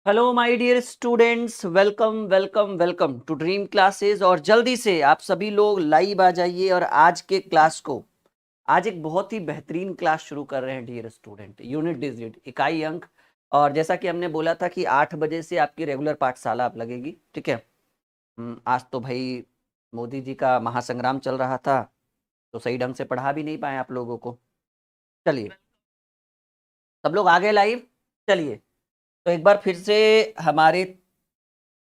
Hello my dear students, welcome welcome welcome to dream classes. और जल्दी से आप सभी लोग लाइव आ जाइए और आज के क्लास को आज एक बहुत ही बेहतरीन क्लास शुरू कर रहे हैं डियर स्टूडेंट। यूनिट डिजिट इकाई अंक। और जैसा कि हमने बोला था कि 8 बजे से आपकी रेगुलर पाठशाला आप लगेगी, ठीक है। आज तो भाई मोदी जी का महासंग्राम चल रहा था तो सही ढंग से पढ़ा भी नहीं पाए आप लोगों को। चलिए सब लोग आ गए लाइव। चलिए तो एक बार फिर से हमारे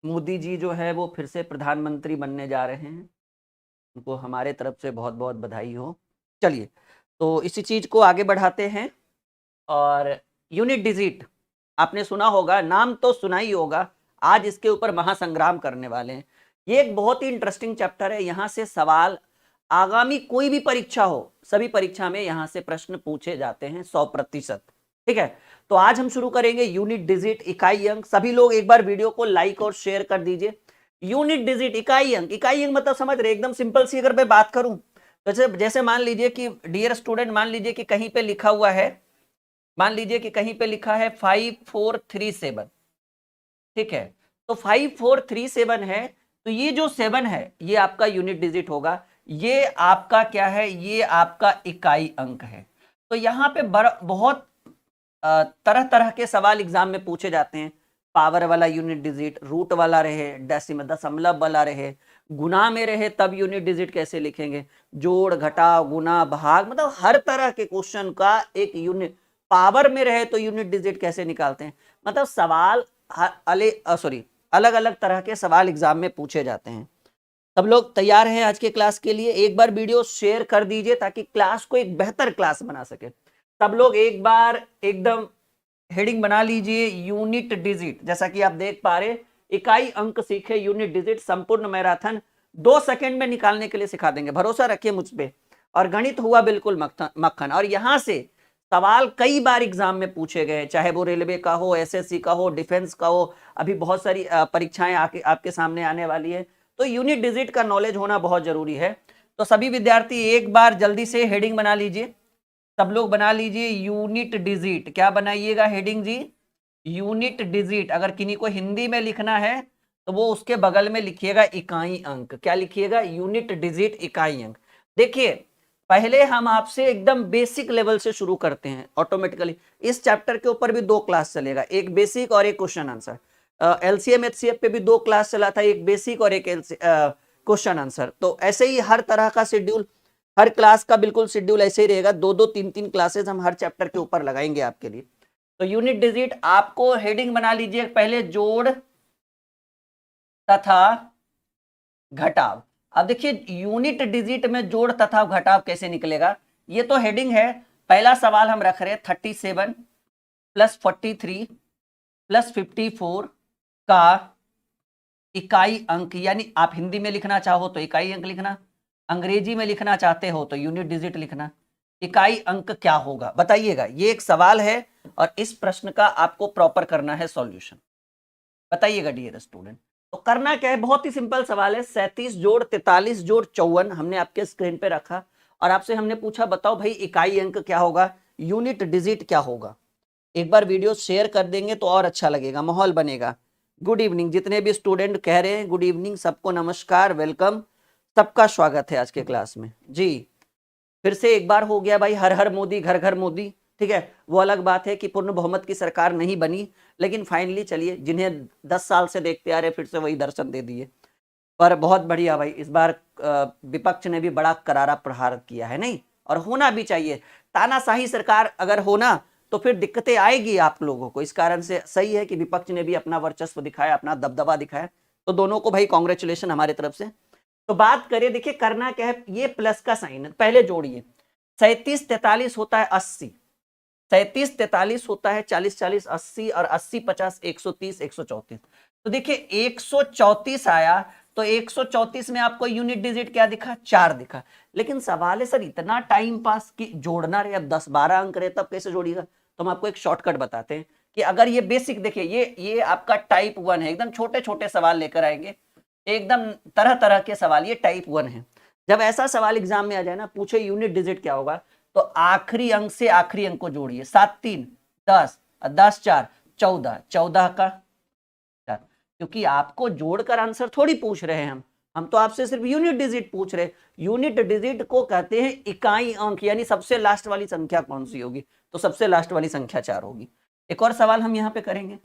मोदी जी जो है वो फिर से प्रधानमंत्री बनने जा रहे हैं। उनको हमारे तरफ से बहुत बहुत बधाई हो। चलिए तो इसी चीज को आगे बढ़ाते हैं। और यूनिट डिजिट आपने सुना होगा, नाम तो सुना ही होगा। आज इसके ऊपर महासंग्राम करने वाले हैं। ये एक बहुत ही इंटरेस्टिंग चैप्टर है। यहाँ से सवाल आगामी कोई भी परीक्षा हो, सभी परीक्षा में यहाँ से प्रश्न पूछे जाते हैं 100%। ठीक है, तो आज हम शुरू करेंगे यूनिट डिजिट इकाई अंक। सभी लोग एक बार वीडियो को लाइक और शेयर कर दीजिए। यूनिट डिजिट इकाई अंक, इकाई अंक मतलब समझ रहे, एकदम सिंपल सी अगर मैं बात करूं तो जैसे मान लीजिए कि डियर स्टूडेंट, मान लीजिए कि कहीं पे लिखा हुआ है, मान लीजिए कि कहीं पे लिखा है 5437। ठीक है, तो 5437 है, तो ये जो 7 है ये आपका यूनिट डिजिट होगा। ये आपका क्या है, ये आपका इकाई अंक है। तो यहाँ पे बहुत तरह तरह के सवाल एग्जाम में पूछे जाते हैं। पावर वाला यूनिट डिजिट, रूट वाला रहे, डेसिमल दशमलव वाला रहे, गुना में रहे तब यूनिट डिजिट कैसे लिखेंगे, जोड़ घटाव गुना भाग, मतलब हर तरह के क्वेश्चन का एक यूनिट, पावर में रहे तो यूनिट डिजिट कैसे निकालते हैं। मतलब सवाल अलग अलग तरह के सवाल एग्जाम में पूछे जाते हैं। सब लोग तैयार हैं आज के क्लास के लिए? एक बार वीडियो शेयर कर दीजिए ताकि क्लास को एक बेहतर क्लास बना सके। सब लोग एक बार एकदम हेडिंग बना लीजिए यूनिट डिजिट। जैसा कि आप देख पा रहे, इकाई अंक सीखे यूनिट डिजिट, संपूर्ण मैराथन 2 सेकंड में निकालने के लिए सिखा देंगे, भरोसा रखिए मुझ पे। और गणित हुआ बिल्कुल मक्खन। और यहां से सवाल कई बार एग्जाम में पूछे गए, चाहे वो रेलवे का हो, एसएससी का हो, डिफेंस का हो। अभी बहुत सारी परीक्षाएं आपके सामने आने वाली है, तो यूनिट डिजिट का नॉलेज होना बहुत जरूरी है। तो सभी विद्यार्थी एक बार जल्दी से हेडिंग बना लीजिए। सब लोग बना लीजिए यूनिट डिजिट। क्या बनाइएगा हेडिंग जी? Unit digit. अगर किन्हीं को हिंदी में लिखना है तो वो उसके बगल में लिखिएगा इकाई अंक। क्या लिखिएगा? यूनिट डिजिट इकाई अंक। देखिए पहले हम आपसे एकदम बेसिक लेवल से शुरू करते हैं ऑटोमेटिकली। इस चैप्टर के ऊपर भी 2 क्लास चलेगा, एक बेसिक और एक क्वेश्चन आंसर। एलसीएम एचसीएफ पे भी 2 क्लास चला था, एक बेसिक और एक क्वेश्चन आंसर। तो ऐसे ही हर तरह का शेड्यूल, हर क्लास का बिल्कुल शेड्यूल ऐसे ही रहेगा। 2-2 3-3 क्लासेस हम हर चैप्टर के ऊपर लगाएंगे आपके लिए। तो यूनिट डिजिट आपको हेडिंग बना लीजिए पहले, जोड़ तथा घटाव। अब देखिए यूनिट डिजिट में जोड़ तथा घटाव कैसे निकलेगा, ये तो हेडिंग है। पहला सवाल हम रख रहे हैं 37 प्लस 43 प्लस 54 का इकाई अंक, यानी आप हिंदी में लिखना चाहो तो इकाई अंक लिखना, अंग्रेजी में लिखना चाहते हो तो यूनिट डिजिट लिखना। इकाई अंक क्या होगा बताइएगा, ये एक सवाल है और इस प्रश्न का आपको प्रॉपर करना है सॉल्यूशन। बताइएगा डियर स्टूडेंट। तो करना क्या है, बहुत ही सिंपल सवाल है। 37 जोड़ 43 जोड़ 54 हमने आपके स्क्रीन पे रखा और आपसे हमने पूछा बताओ भाई इकाई अंक क्या होगा, यूनिट डिजिट क्या होगा। एक बार वीडियो शेयर कर देंगे तो और अच्छा लगेगा, माहौल बनेगा। गुड इवनिंग, जितने भी स्टूडेंट कह रहे हैं गुड इवनिंग, सबको नमस्कार, वेलकम, सबका स्वागत है आज के क्लास में जी। फिर से एक बार हो गया भाई, हर हर मोदी घर घर मोदी। ठीक है, वो अलग बात है कि पूर्ण बहुमत की सरकार नहीं बनी, लेकिन फाइनली चलिए जिन्हें 10 साल से देखते आ रहे फिर से वही दर्शन दे दिए। पर बहुत बढ़िया भाई, इस बार विपक्ष ने भी बड़ा करारा प्रहार किया है, नहीं? और होना भी चाहिए। तानाशाही सरकार अगर होना तो फिर दिक्कतें आएगी आप लोगों को। इस कारण से सही है कि विपक्ष ने भी अपना वर्चस्व दिखाया, अपना दबदबा दिखाया। तो दोनों को भाई कॉन्ग्रेचुलेशन हमारे तरफ से। तो बात करें, देखिए करना क्या है, ये प्लस का साइन है, पहले जोड़िए। 37 43 होता है 80, 37 43 होता है 40 40 80, और 80 50 130 134। तो देखिए 134 आया, तो 134 में आपको यूनिट डिजिट क्या दिखा? 4 दिखा। लेकिन सवाल है सर इतना टाइम पास की जोड़ना रहे, अब 10-12 अंक रहे तब कैसे जोड़िएगा। तो हम आपको एक शॉर्टकट बताते हैं कि अगर ये बेसिक, देखिए ये आपका टाइप 1 है, एकदम छोटे छोटे सवाल लेकर आएंगे, एकदम तरह तरह के सवाल, ये टाइप 1 है। जब ऐसा सवाल एग्जाम में आ जाए ना, पूछे यूनिट डिजिट क्या होगा, तो आखिरी अंक से आखिरी अंक को जोड़िए। 7 3 10, 10 4 14, 14 का क्योंकि आपको जोड़कर आंसर थोड़ी पूछ रहे हैं हम तो आपसे सिर्फ यूनिट डिजिट पूछ रहे। यूनिट डिजिट को कहते हैं इकाई अंक, यानी सबसे लास्ट वाली संख्या कौन सी होगी, तो सबसे लास्ट वाली संख्या 4 होगी। एक और सवाल हम यहाँ पे करेंगे,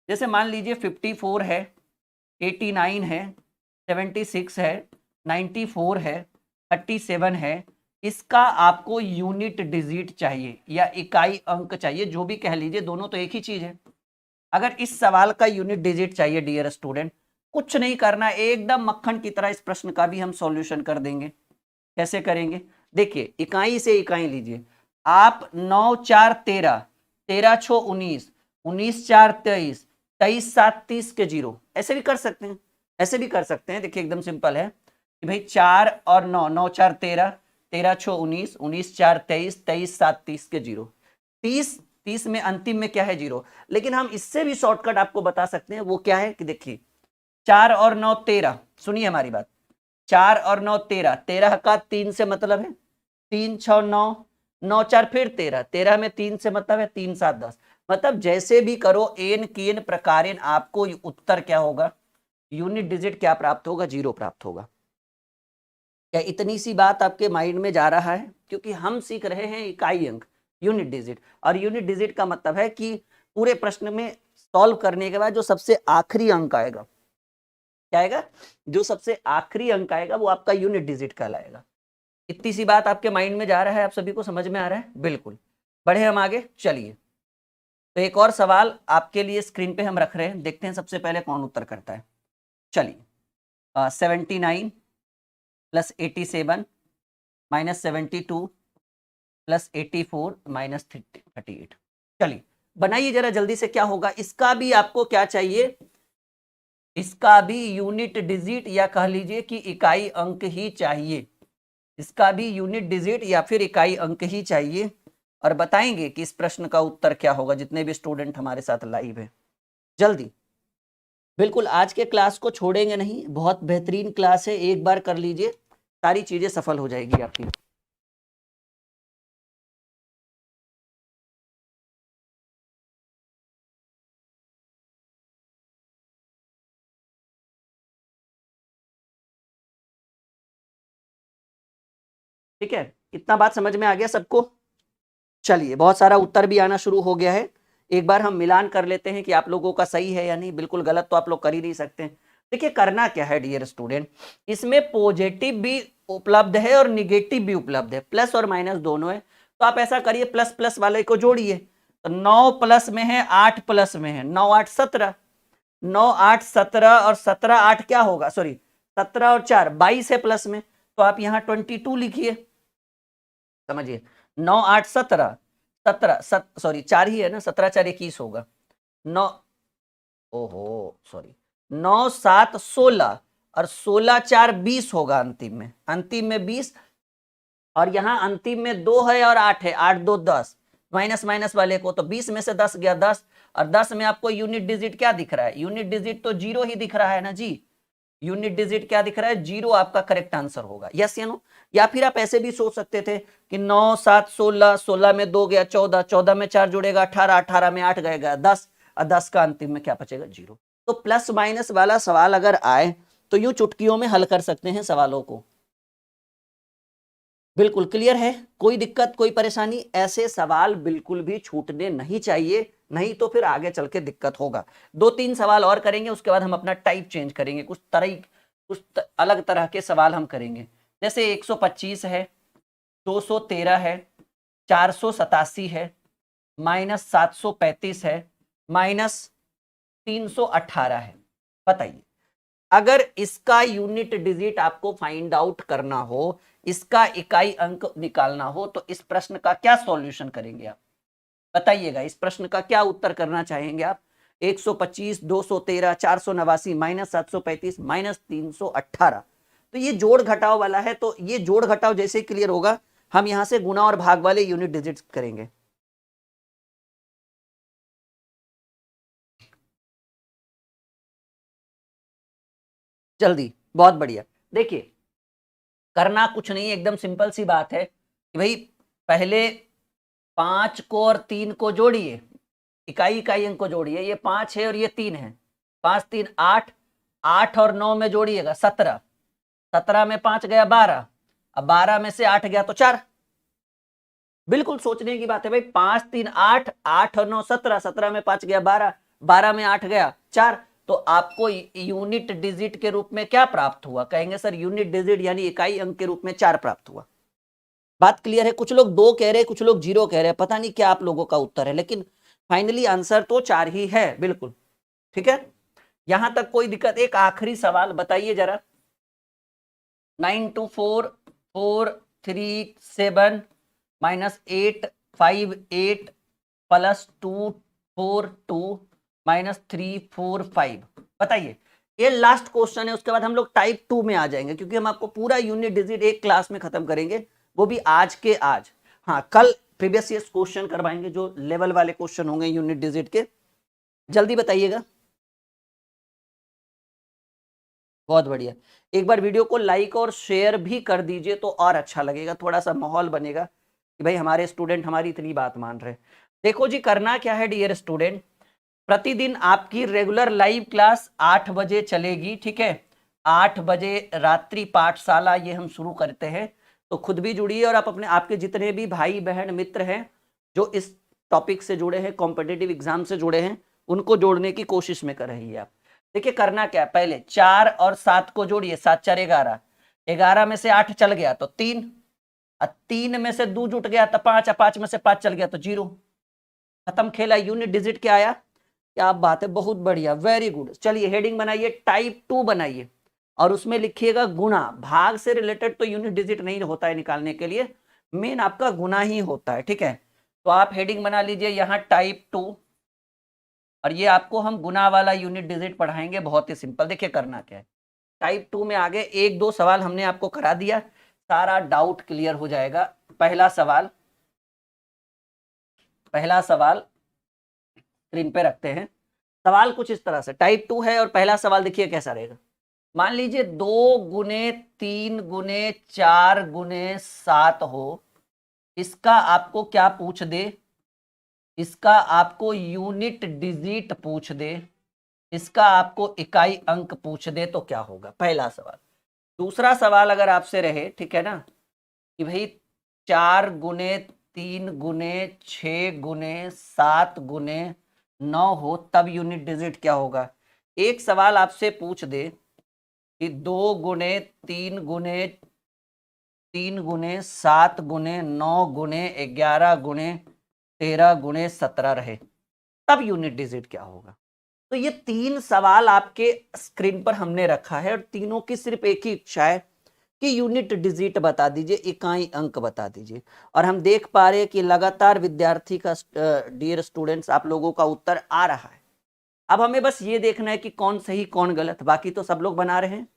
जैसे मान लीजिए 54 है, 89 है, 76 है, 94 है, 37 है, इसका आपको यूनिट डिजिट चाहिए या इकाई अंक चाहिए, जो भी कह लीजिए, दोनों तो एक ही चीज है। अगर इस सवाल का यूनिट डिजिट चाहिए डियर स्टूडेंट, कुछ नहीं करना, एकदम मक्खन की तरह इस प्रश्न का भी हम सॉल्यूशन कर देंगे। कैसे करेंगे, देखिए इकाई से इकाई लीजिए आप। 9 4 13, 13 6 19, 19 4 23, 23 7 30 के 0, ऐसे भी कर सकते हैं, ऐसे भी कर सकते हैं। देखिए एकदम सिंपल है कि भाई 4 और 9, 9 4 13, 13 6 19, 19 4 23, 23 7 30 के 0, 30 में अंतिम में क्या है 0। लेकिन हम इससे भी शॉर्टकट आपको बता सकते हैं, वो क्या है कि देखिए 4 और 9 13, सुनिए हमारी बात, 4 और 9 13, 13 का 3 से मतलब है 3 6 9, 9 4 फिर 13, 13 में 3 से मतलब है 3 7 10। मतलब जैसे भी करो एन कीन प्रकारेण आपको उत्तर क्या होगा, यूनिट डिजिट क्या प्राप्त होगा, 0 प्राप्त होगा। क्या इतनी सी बात आपके माइंड में जा रहा है, क्योंकि हम सीख रहे हैं इकाई अंक, यूनिट डिजिट, और यूनिट डिजिट का मतलब है कि पूरे प्रश्न में सॉल्व करने के बाद जो सबसे आखिरी अंक आएगा, क्या आएगा, जो सबसे आखिरी अंक आएगा वो आपका यूनिट डिजिट कहलाएगा। इतनी सी बात आपके माइंड में जा रहा है, आप सभी को समझ में आ रहा है, बिल्कुल। बढ़े हम आगे, चलिए तो एक और सवाल आपके लिए स्क्रीन पे हम रख रहे हैं, देखते हैं सबसे पहले कौन उत्तर करता है। चलिए 79 प्लस 87 माइनस 72 प्लस 84 माइनस 38। चलिए बनाइए जरा जल्दी से, क्या होगा, इसका भी आपको क्या चाहिए, इसका भी यूनिट डिजिट या कह लीजिए कि इकाई अंक ही चाहिए, इसका भी यूनिट डिजिट या फिर इकाई अंक ही चाहिए। और बताएंगे कि इस प्रश्न का उत्तर क्या होगा, जितने भी स्टूडेंट हमारे साथ लाइव है, जल्दी। बिल्कुल आज के क्लास को छोड़ेंगे नहीं, बहुत बेहतरीन क्लास है, एक बार कर लीजिए, सारी चीजें सफल हो जाएगी आपकी। ठीक है, इतना बात समझ में आ गया सबको। चलिए बहुत सारा उत्तर भी आना शुरू हो गया है, एक बार हम मिलान कर लेते हैं कि आप लोगों का सही है या नहीं। बिल्कुल गलत तो आप लोग कर ही नहीं सकते। देखिए करना क्या है डियर स्टूडेंट, इसमें पॉजिटिव भी उपलब्ध है और निगेटिव भी उपलब्ध है, प्लस और माइनस दोनों है। तो आप ऐसा करिए, प्लस प्लस वाले को जोड़िए, तो 9 प्लस में है, 8 प्लस में है, 9 8 17, 9 8 17 और 17 8 क्या होगा, सॉरी 17 और 4 22 है प्लस में, तो आप यहाँ 22 लिखिए, समझिए 9 8 17, 17 सॉरी 4 ही है ना, 17 4 21 होगा, 9, ओहो सॉरी 9 7 16 और 16 4 20 होगा अंतिम में, अंतिम में 20, और यहाँ अंतिम में 2 है और 8 है, 8 2 10, माइनस माइनस वाले को तो 20 में से 10 गया 10, और 10 में आपको यूनिट डिजिट क्या दिख रहा है, यूनिट डिजिट तो 0 ही दिख रहा है ना जी, यूनिट डिजिट क्या दिख रहा है, 0 आपका करेक्ट आंसर होगा, यस या नो। या फिर आप ऐसे भी सोच सकते थे कि 9 7 16, 16 में 2 गया 14, 14 में 4 जुड़ेगा 18, 18 में 8 गएगा 10, और 10 का अंतिम में क्या बचेगा, 0। तो प्लस माइनस वाला सवाल अगर आए तो यूं चुटकियों में हल कर सकते हैं सवालों को। बिल्कुल क्लियर है, कोई दिक्कत कोई परेशानी, ऐसे सवाल बिल्कुल भी छूटने नहीं चाहिए, नहीं तो फिर आगे चल के दिक्कत होगा। 2-3 सवाल और करेंगे, उसके बाद हम अपना टाइप चेंज करेंगे, कुछ अलग तरह के सवाल हम करेंगे। जैसे 125 है, 213 है, 487 है, माइनस 735 है, माइनस 318 है। बताइए अगर इसका यूनिट डिजिट आपको फाइंड आउट करना हो, इसका इकाई अंक निकालना हो, तो इस प्रश्न का क्या सॉल्यूशन करेंगे आप, बताइएगा, इस प्रश्न का क्या उत्तर करना चाहेंगे आप। 125, 213, 489, माइनस 735, माइनस 318, तो ये जोड़ घटाव वाला है, तो ये जोड़ घटाव जैसे क्लियर होगा, हम यहां से गुणा और भाग वाले यूनिट डिजिट करेंगे। जल्दी, बहुत बढ़िया। देखिए करना कुछ नहीं, एकदम सिंपल सी बात है कि भाई पहले 5 को और 3 को जोड़िए, इकाई इकाई अंक को जोड़िए, ये 5 है और ये 3 है, 5 3 8, 8 और 9 में जोड़िएगा 17, 17 में 5 गया 12, अब 12 में से 8 गया तो 4। बिल्कुल सोचने की बात है भाई, 5 3 8, 8 और 9 17, 17 में 5 गया 12, 12 में 8 गया 4। तो आपको यूनिट डिजिट के रूप में क्या प्राप्त हुआ? कहेंगे सर यूनिट डिजिट यानी इकाई अंक के रूप में 4 प्राप्त हुआ। बात क्लियर है? कुछ लोग 2 कह रहे हैं, कुछ लोग 0 कह रहे हैं, पता नहीं क्या आप लोगों का उत्तर है, लेकिन फाइनली आंसर तो 4 ही है। बिल्कुल ठीक है, यहां तक कोई दिक्कत? एक आखिरी सवाल बताइए जरा। 9 2 4 4 3 7 -8 5 8 +2 4 2 -3 4 5, बताइए। ये लास्ट क्वेश्चन है, उसके बाद हम लोग टाइप 2 में आ जाएंगे, क्योंकि हम आपको पूरा यूनिट डिजिट एक क्लास में खत्म करेंगे, वो भी आज के आज। हाँ, कल प्रीवियस ईयर क्वेश्चन करवाएंगे, जो लेवल वाले क्वेश्चन होंगे यूनिट डिजिट के। जल्दी बताइएगा। बहुत बढ़िया, एक बार वीडियो को लाइक और शेयर भी कर दीजिए तो और अच्छा लगेगा, थोड़ा सा माहौल बनेगा कि भाई हमारे स्टूडेंट हमारी इतनी बात मान रहे हैं। देखो जी, करना क्या है डियर स्टूडेंट, प्रतिदिन आपकी रेगुलर लाइव क्लास 8 बजे चलेगी, ठीक है। 8 बजे रात्रि पाठशाला ये हम शुरू करते हैं, तो खुद भी जुड़िए और आप अपने आपके जितने भी भाई बहन मित्र हैं जो इस टॉपिक से जुड़े हैं, कॉम्पिटिटिव एग्जाम से जुड़े हैं, उनको जोड़ने की कोशिश में कर रही है आप। देखिए करना क्या है, पहले 4 और 7 को जोड़िए, 7 4 11, 11 में से 8 चल गया तो 3, 3 में से 2 जुट गया तो 5, 5 में से 5 चल गया तो 0, खत्म खेला। यूनिट डिजिट क्या आया? क्या बात है, बहुत बढ़िया, वेरी गुड। चलिए हेडिंग बनाइए, टाइप 2 बनाइए और उसमें लिखिएगा गुणा। भाग से रिलेटेड तो यूनिट डिजिट नहीं होता है निकालने के लिए, मेन आपका गुणा ही होता है, ठीक है। तो आप हेडिंग बना लीजिए यहाँ टाइप 2, और ये आपको हम गुना वाला यूनिट डिजिट पढ़ाएंगे, बहुत ही सिंपल। देखिए करना क्या है, टाइप 2 में आगे 1 2 सवाल हमने आपको करा दिया, सारा डाउट क्लियर हो जाएगा। पहला सवाल स्क्रीन पे रखते हैं। सवाल कुछ इस तरह से, टाइप 2 है और पहला सवाल देखिए कैसा रहेगा। मान लीजिए 2 गुने 3 गुने 4 गुने 7 हो, इसका आपको क्या पूछ दे? इसका आपको यूनिट डिजिट पूछ दे, इसका आपको इकाई अंक पूछ दे, तो क्या होगा? पहला सवाल। दूसरा सवाल अगर आपसे रहे, ठीक है ना, कि भाई 4 गुने 3 गुने 6 गुने 7 गुने 9 हो, तब यूनिट डिजिट क्या होगा? एक सवाल आपसे पूछ दे कि 2 गुने 3 गुने 3 गुने 7 गुने 9 गुने 11 गुने 13 गुने 17 रहे, तब यूनिट डिजिट क्या होगा? तो ये 3 सवाल आपके स्क्रीन पर हमने रखा है और तीनों की सिर्फ एक ही इच्छा है कि यूनिट डिजिट बता दीजिए, इकाई अंक बता दीजिए। और हम देख पा रहे हैं कि लगातार विद्यार्थी का डियर स्टूडेंट्स आप लोगों का उत्तर आ रहा है। अब हमें बस ये देखना है कि कौन सही कौन गलत, बाकी तो सब लोग बना रहे हैं।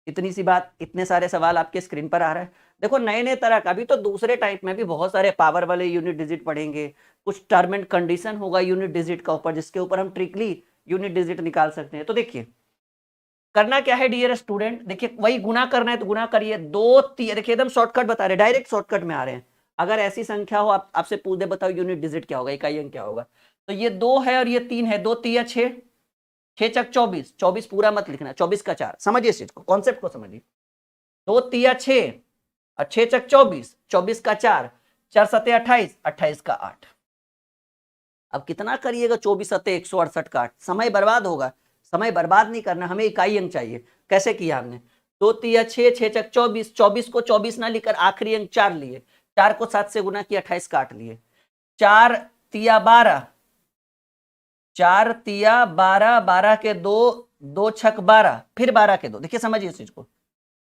इतनी सी बात, इतने सारे सवाल आपके स्क्रीन पर आ रहा है। देखो नए नए तरह का भी तो दूसरे टाइप में भी बहुत सारे पावर वाले यूनिट डिजिट पढ़ेंगे, कुछ टर्म एंड कंडीशन होगा यूनिट डिजिट का ऊपर, जिसके ऊपर हम ट्रिकली यूनिट डिजिट निकाल सकते हैं। तो देखिए करना क्या है डियर स्टूडेंट, देखिए वही गुना करना है तो गुना करिए। 2 3, देखिए एकदम शॉर्टकट बता रहे, डायरेक्ट शॉर्टकट में आ रहे हैं। अगर ऐसी संख्या हो, आपसे पूछ दे बताओ यूनिट डिजिट क्या होगा, इकाई अंक क्या होगा, तो ये 2 है और ये 3 है, 2 3 6, 6 चक 24, 24 पूरा मत लिखना, 24 का 4, समझिए इस चीज को, कॉन्सेप्ट को समझिए। 2 3 6 और 6 चक 24, 24 का 4, 4 7 28, 28 का 8। अब कितना करिएगा, 24 7 168 का 8, समय बर्बाद होगा। समय बर्बाद नहीं करना, हमें इकाई अंक चाहिए। कैसे किया हमने? 2 3 6, 6 चक 24, 24 को 24 ना लिखकर आखिरी अंक 4 लिए, 4 को 7 से गुना किया, 28 का 8 लिए। 4 तिया 12, 4 तिया 12, 12 के 2, 2 छक 12, फिर 12 के 2, देखिए समझिए इस चीज को।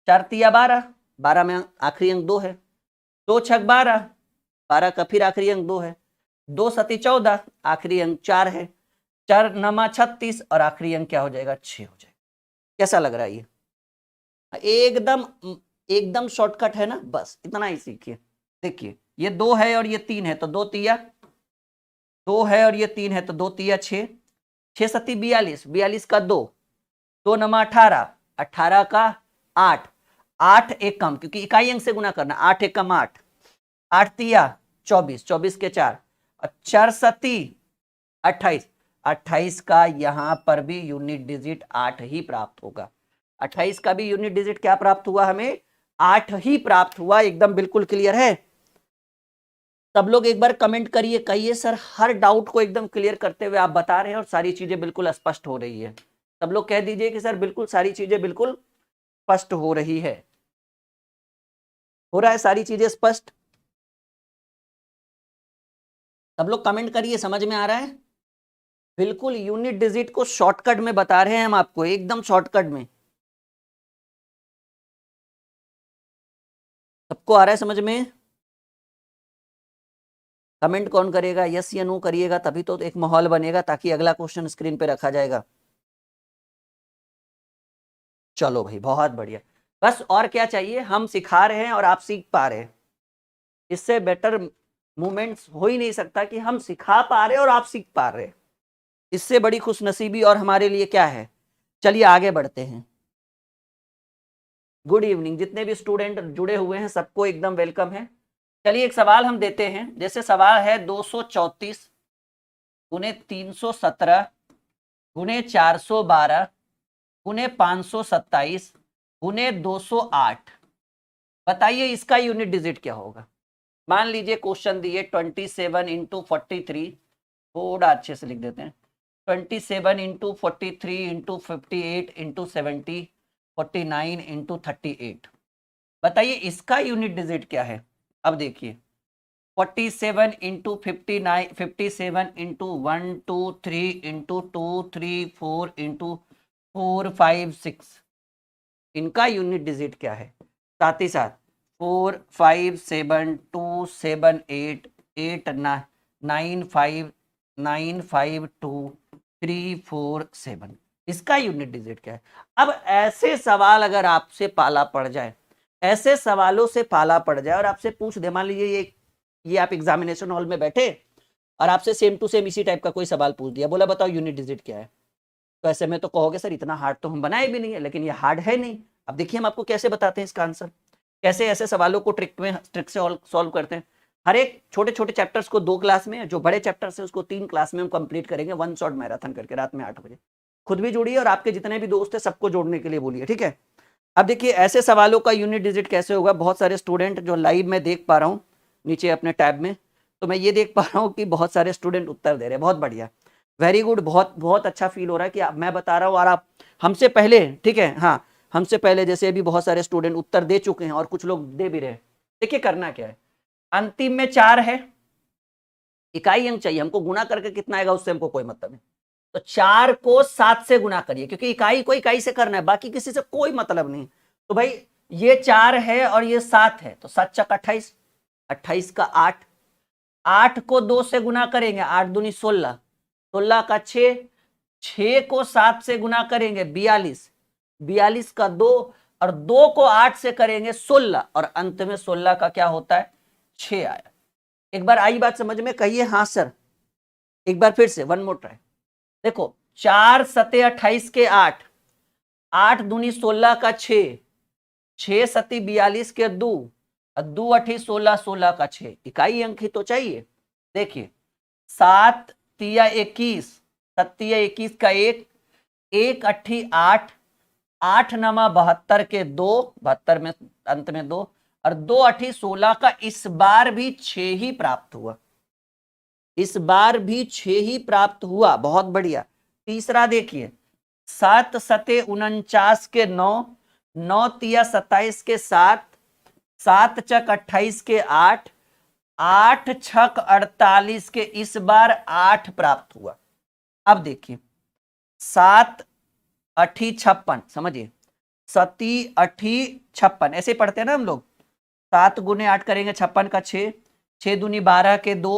4 तिया 12, 12 में आखिरी अंक 2 है, 2 छक 12, 12 का फिर आखिरी अंक 2 है, 2 सती 14, आखिरी अंक 4 है, 4 नमा 36 और आखिरी अंक क्या हो जाएगा? 6 हो जाएगा। कैसा लग रहा है ये? एकदम एकदम शॉर्टकट है ना, बस इतना ही सीखिए। देखिए ये 2 है और ये 3 है तो 2 तिया, 2 है और ये 3 है तो 2 तिया 6, 6 सती 42, 42 का 2, 2 नमा 18, 18 का 8, 8 एक कम क्योंकि इकाई अंक से गुना करना, 8 एक कम 8, 8 तिया 24, 24 के 4 और 4 सती 28, 28 का यहां पर भी यूनिट डिजिट 8 ही प्राप्त होगा। 28 का भी यूनिट डिजिट क्या प्राप्त हुआ, हमें 8 ही प्राप्त हुआ। एकदम बिल्कुल क्लियर है। सब लोग एक बार कमेंट करिए, कहिए सर हर डाउट को एकदम क्लियर करते हुए आप बता रहे हैं और सारी चीजें बिल्कुल स्पष्ट हो रही है। सब लोग कह दीजिए कि सर बिल्कुल सारी चीजें बिल्कुल स्पष्ट हो रही है। हो रहा है सारी चीजें स्पष्ट? सब लोग कमेंट करिए, समझ में आ रहा है? बिल्कुल यूनिट डिजिट को शॉर्टकट में बता रहे हैं हम आपको, एकदम शॉर्टकट में। सबको आ रहा है समझ में? कमेंट कौन करेगा? यस या नो करिएगा, तभी तो एक माहौल बनेगा, ताकि अगला क्वेश्चन स्क्रीन पे रखा जाएगा। चलो भाई बहुत बढ़िया। बस और क्या चाहिए, हम सिखा रहे हैं और आप सीख पा रहे हैं। इससे बेटर मोमेंट्स हो ही नहीं सकता कि हम सिखा पा रहे हैं और आप सीख पा रहे हैं। इससे बड़ी खुशनसीबी और हमारे लिए क्या है। चलिए आगे बढ़ते हैं। गुड इवनिंग, जितने भी स्टूडेंट जुड़े हुए हैं सबको एकदम वेलकम है। चलिए एक सवाल हम देते हैं। जैसे सवाल है 234 गुने 317 गुने 412 गुने 527 गुने 208। बताइए इसका यूनिट डिजिट क्या होगा। मान लीजिए क्वेश्चन दिए 27 इंटू 43, थोड़ा अच्छे से लिख देते हैं। 27 इंटू 43 इंटू 58 इंटू 70 49 इंटू 38। बताइए इसका यूनिट डिजिट क्या है। अब देखिए 47 इंटू 59 57 इंटू 1 2 3 इंटू 2 3 4 इंटू 4 5 6, इनका यूनिट डिजिट क्या है। साथ ही साथ 4 5 7 2 7 8 8 9 5 9 5 2 3 4 7, इसका यूनिट डिजिट क्या है। अब ऐसे सवाल अगर आपसे पाला पड़ जाए, ऐसे सवालों से पाला पड़ जाए और आपसे पूछ दे, मान लीजिए ये आप एग्जामिनेशन हॉल में बैठे और आपसे सेम टू सेम इसी टाइप का कोई सवाल पूछ दिया, बोला बताओ यूनिट डिजिट क्या है। तो ऐसे में तो कहोगे सर इतना हार्ड तो हम बनाए भी नहीं है, लेकिन ये हार्ड है नहीं। अब देखिए हम आपको कैसे बताते हैं इसका आंसर, कैसे ऐसे सवालों को ट्रिक से सॉल्व करते हैं। हर एक छोटे छोटे चैप्टर्स को 2 क्लास में, जो बड़े चैप्टर्स है उसको 3 क्लास में हम कंप्लीट करेंगे, 1 शॉट मैराथन करके रात में 8 बजे। खुद भी जुड़िए और आपके जितने भी दोस्त है सबको जोड़ने के लिए बोलिए, ठीक है। अब देखिए ऐसे सवालों का यूनिट डिजिट कैसे होगा। बहुत सारे स्टूडेंट जो लाइव में देख पा रहा हूँ नीचे अपने टैब में, तो मैं ये देख पा रहा हूँ कि बहुत सारे स्टूडेंट उत्तर दे रहे हैं। बहुत बढ़िया, वेरी गुड, बहुत बहुत अच्छा फील हो रहा है कि मैं बता रहा हूँ और आप हमसे पहले, ठीक है, हाँ हमसे पहले जैसे अभी बहुत सारे स्टूडेंट उत्तर दे चुके हैं और कुछ लोग दे भी रहे हैं। देखिए करना क्या है, अंतिम में 4 है, इकाई अंक चाहिए हमको, गुना करके कितना आएगा उससे हमको कोई मतलब नहीं। तो 4 को 7 से गुना करिए, क्योंकि इकाई को इकाई से करना है, बाकी किसी से कोई मतलब नहीं। तो भाई ये 4 है और ये 7 है, तो 7 चक 28, 28 का 8, 8 को 2 से गुना करेंगे, 8 दूनी 16, 16 का 6, 6 को 7 से गुना करेंगे 42, 42 का 2, और 2 को 8 से करेंगे 16, और अंत में 16 का क्या होता है 6 आया। एक बार आई बात समझ में, कहिए हाँ सर। एक बार फिर से वन मोर ट्राई। देखो 4 सते 28 के 8, 8 दूनी 16 का 6, 6 सती 42 के 2, 2 अठी 16, 16 का 6, इकाई अंक ही तो चाहिए। देखिए 7 तिया 21, 7 तिया 21 का 1, 1 अठी 8, 8 नमा 72 के 2, 72 में अंत में 2, और 2 अठी 16 का, इस बार भी 6 ही प्राप्त हुआ, इस बार भी 6 ही प्राप्त हुआ। बहुत बढ़िया। तीसरा देखिए 7 सते 49 के 9, 9 तिया 27 के 7, 7 चक 28 के 8, 8 छक 48 के, इस बार 8 प्राप्त हुआ। अब देखिए 7 अठी 56, समझिए 7 अठी 56, ऐसे पढ़ते हैं ना हम लोग। 7 गुने 8 करेंगे 56 का 6, 6 दूनी 12 के 2,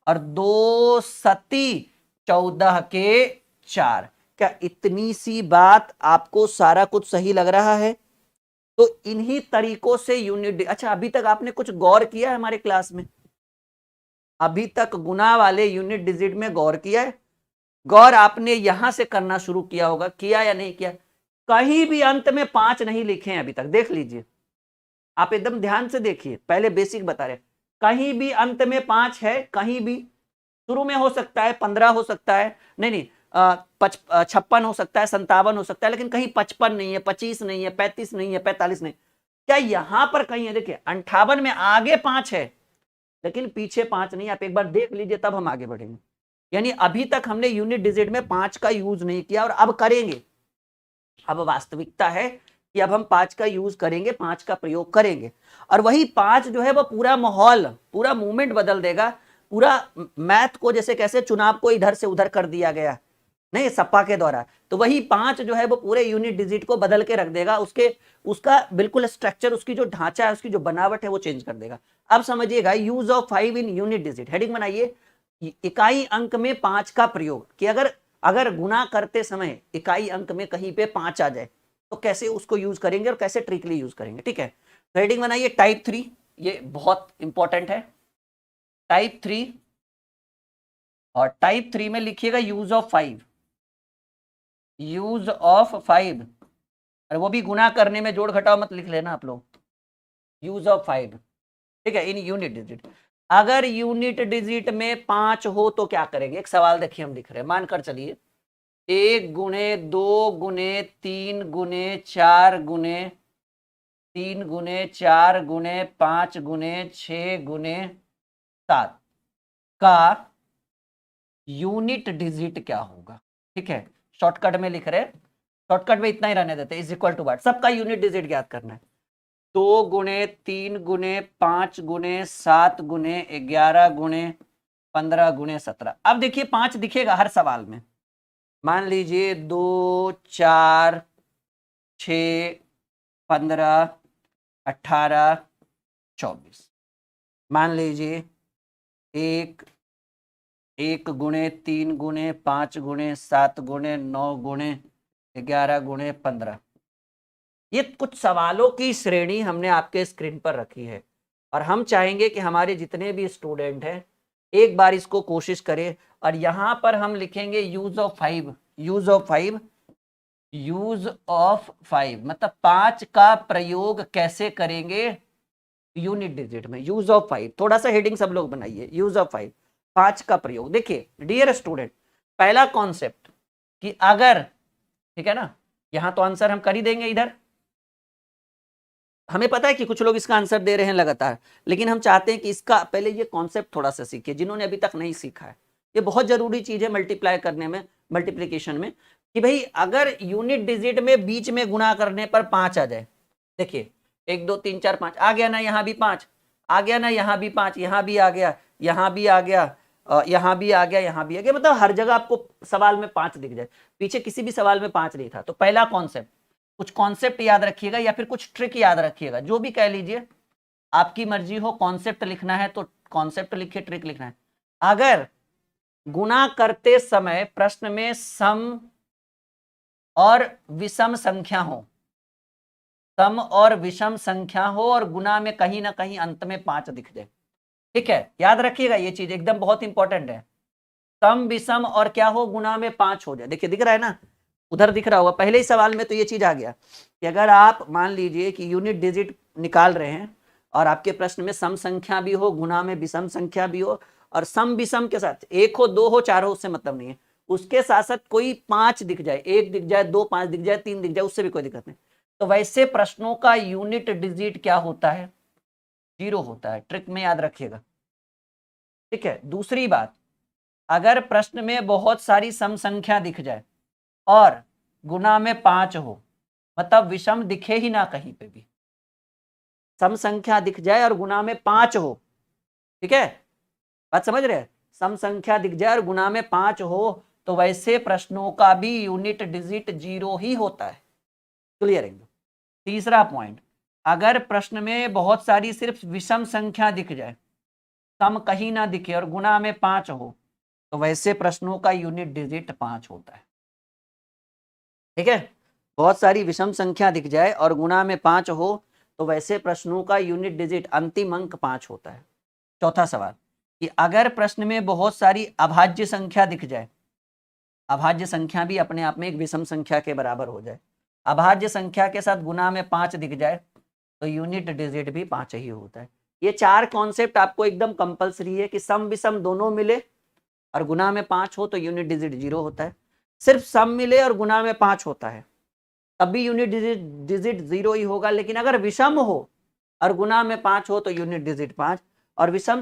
और 2 सती 14 के 4। क्या इतनी सी बात आपको सारा कुछ सही लग रहा है? तो इन्हीं तरीकों से यूनिट, अच्छा अभी तक आपने कुछ गौर किया है हमारे क्लास में? अभी तक गुना वाले यूनिट डिजिट में गौर किया है? गौर आपने यहां से करना शुरू किया होगा, किया या नहीं किया? कहीं भी अंत में 5 नहीं लिखे हैं अभी तक, देख लीजिए आप एकदम ध्यान से देखिए, पहले बेसिक बता रहे, कहीं भी अंत में 5 है, कहीं भी। शुरू में हो सकता है 15 हो सकता है, नहीं नहीं, 56 हो सकता है, 57 हो सकता है, लेकिन कहीं 55 नहीं है, 25 नहीं है, 35 नहीं है, 45 नहीं। क्या यहां पर कहीं है? देखिए 58 में आगे 5 है लेकिन पीछे 5 नहीं। आप एक बार देख लीजिए तब हम आगे बढ़ेंगे। यानी अभी तक हमने यूनिट डिजिट में 5 का यूज नहीं किया और अब करेंगे। अब वास्तविकता है कि अब हम 5 का यूज करेंगे, 5 का प्रयोग करेंगे और वही 5 जो है वो पूरा माहौल, पूरा मूवमेंट बदल देगा। पूरा मैथ को जैसे कैसे चुनाव को इधर से उधर कर दिया गया नहीं सपा के द्वारा, तो वही 5 जो है वो पूरे यूनिट डिजिट को बदल के रख देगा। उसका बिल्कुल स्ट्रक्चर, उसकी जो ढांचा है, उसकी जो बनावट है वो चेंज कर देगा। अब समझिएगा, use of 5 in unit digit. Heading बनाइए, इकाई अंक में 5 का प्रयोग। कि अगर गुना करते समय इकाई अंक में कहीं पे 5 आ जाए तो कैसे उसको यूज करेंगे और कैसे ट्रिकली यूज करेंगे। ठीक है, हेडिंग बनाइए टाइप 3, ये बहुत इंपॉर्टेंट है। टाइप 3, और टाइप 3 में लिखिएगा यूज ऑफ 5। यूज ऑफ 5, और वो भी गुना करने में जोड़ घटाव मत लिख लेना आप लोग। यूज ऑफ 5, ठीक है, इन यूनिट डिजिट। अगर यूनिट डिजिट में 5 हो तो क्या करेंगे? एक सवाल देखिए हम लिख रहे हैं, मानकर चलिए 1 गुणे 2 गुणे 3 गुणे 4 गुणे 3 गुणे 4 गुणे 5 गुणे 6 गुणे 7 का यूनिट डिजिट क्या होगा? ठीक है, शॉर्टकट में लिख रहे हैं, शॉर्टकट में इतना ही रहने देते हैं, इज इक्वल टू व्हाट, सबका यूनिट डिजिट ज्ञात करना है। 2 गुणे 3 गुणे 5 गुणे 7 गुणे 11 गुणे 15 गुणे 17। अब देखिए 5 दिखेगा हर सवाल में। मान लीजिए 2 4 6 15 18 24। मान लीजिए 1 गुणे 3 गुणे 5 गुणे 7 गुणे 9 गुणे 11 गुणे 15। ये कुछ सवालों की श्रेणी हमने आपके स्क्रीन पर रखी है और हम चाहेंगे कि हमारे जितने भी स्टूडेंट हैं एक बार इसको कोशिश करें। और यहां पर हम लिखेंगे use of 5। Use of 5, use of 5 मतलब 5 का प्रयोग कैसे करेंगे यूनिट डिजिट में। यूज ऑफ 5, थोड़ा सा हेडिंग सब लोग बनाइए, यूज ऑफ 5, 5 का प्रयोग। देखिए डियर स्टूडेंट, पहला कॉन्सेप्ट कि अगर, ठीक है ना, यहां तो आंसर हम कर ही देंगे इधर। हमें पता है कि कुछ लोग इसका आंसर दे रहे हैं लगातार, लेकिन हम चाहते हैं कि इसका पहले ये कॉन्सेप्ट थोड़ा सा सीखिए जिन्होंने अभी तक नहीं सीखा है। ये बहुत जरूरी चीज है मल्टीप्लाई करने में, मल्टीप्लीकेशन में, कि भाई अगर यूनिट डिजिट में बीच में गुणा करने पर 5 आ जाए। देखिए 1 2 3 4 5 आ गया ना, यहाँ भी 5 आ गया ना, यहाँ भी 5, यहाँ भी आ गया, यहाँ भी आ गया, यहाँ भी आ गया, यहाँ भी आ गया, मतलब हर जगह आपको सवाल में 5 दिख जाए। पीछे किसी भी सवाल में 5 नहीं था। तो पहला कॉन्सेप्ट, कुछ कॉन्सेप्ट याद रखिएगा या फिर कुछ ट्रिक याद रखिएगा, जो भी कह लीजिए, आपकी मर्जी हो। कॉन्सेप्ट लिखना है तो कॉन्सेप्ट लिखिए, ट्रिक लिखना है। अगर गुणा करते समय प्रश्न में सम और विषम संख्या हो, सम और विषम संख्या हो और गुणा में कहीं ना कहीं अंत में 5 दिख जाए, ठीक है, याद रखिएगा ये चीज एकदम बहुत इंपॉर्टेंट है। सम विषम और क्या हो, गुणा में 5 हो जाए। देखिए दिख रहा है ना, उधर दिख रहा होगा, पहले ही सवाल में तो ये चीज आ गया कि अगर आप मान लीजिए कि यूनिट डिजिट निकाल रहे हैं और आपके प्रश्न में सम संख्या भी हो, गुणा में विषम संख्या भी हो, और सम विषम के साथ 1 हो 2 हो 4 हो उससे मतलब नहीं है, उसके साथ साथ कोई 5 दिख जाए, 1 दिख जाए, 2 5 दिख जाए, 3 दिख जाए, उससे भी कोई दिक्कत नहीं। तो वैसे प्रश्नों का यूनिट डिजिट क्या होता है? 0 होता है। ट्रिक में याद रखिएगा, ठीक है। दूसरी बात, अगर प्रश्न में बहुत सारी सम संख्या दिख जाए और गुणा में 5 हो, मतलब विषम दिखे ही ना कहीं पे भी, सम संख्या दिख जाए और गुणा में 5 हो, ठीक है, बात समझ रहे हैं, सम संख्या दिख जाए और गुणा में 5 हो तो वैसे प्रश्नों का भी यूनिट डिजिट 0 ही होता है। क्लियर एकदम। तीसरा पॉइंट, अगर प्रश्न में बहुत सारी सिर्फ विषम संख्या दिख जाए, सम कहीं ना दिखे और गुणा में 5 हो तो वैसे प्रश्नों का यूनिट डिजिट 5 होता है, ठीक है। बहुत सारी विषम संख्या दिख जाए और गुणा में 5 हो तो वैसे प्रश्नों का यूनिट डिजिट अंतिम अंक 5 होता है। चौथा सवाल, कि अगर प्रश्न में बहुत सारी अभाज्य संख्या दिख जाए, अभाज्य संख्या भी अपने आप में एक विषम संख्या के बराबर हो जाए, अभाज्य संख्या के साथ गुणा में 5 दिख जाए तो यूनिट डिजिट भी 5 ही होता है। ये 4 कॉन्सेप्ट आपको एकदम कंपलसरी है कि सम विषम दोनों मिले और गुणा में 5 हो तो यूनिट डिजिट 0 होता है। सिर्फ सम मिले और गुना में 5 होता है तब भी यूनिट डिजिट 0 ही होगा, लेकिन अगर विषम हो और गुना में 5 हो तो यूनिट डिजिट 5। और विषम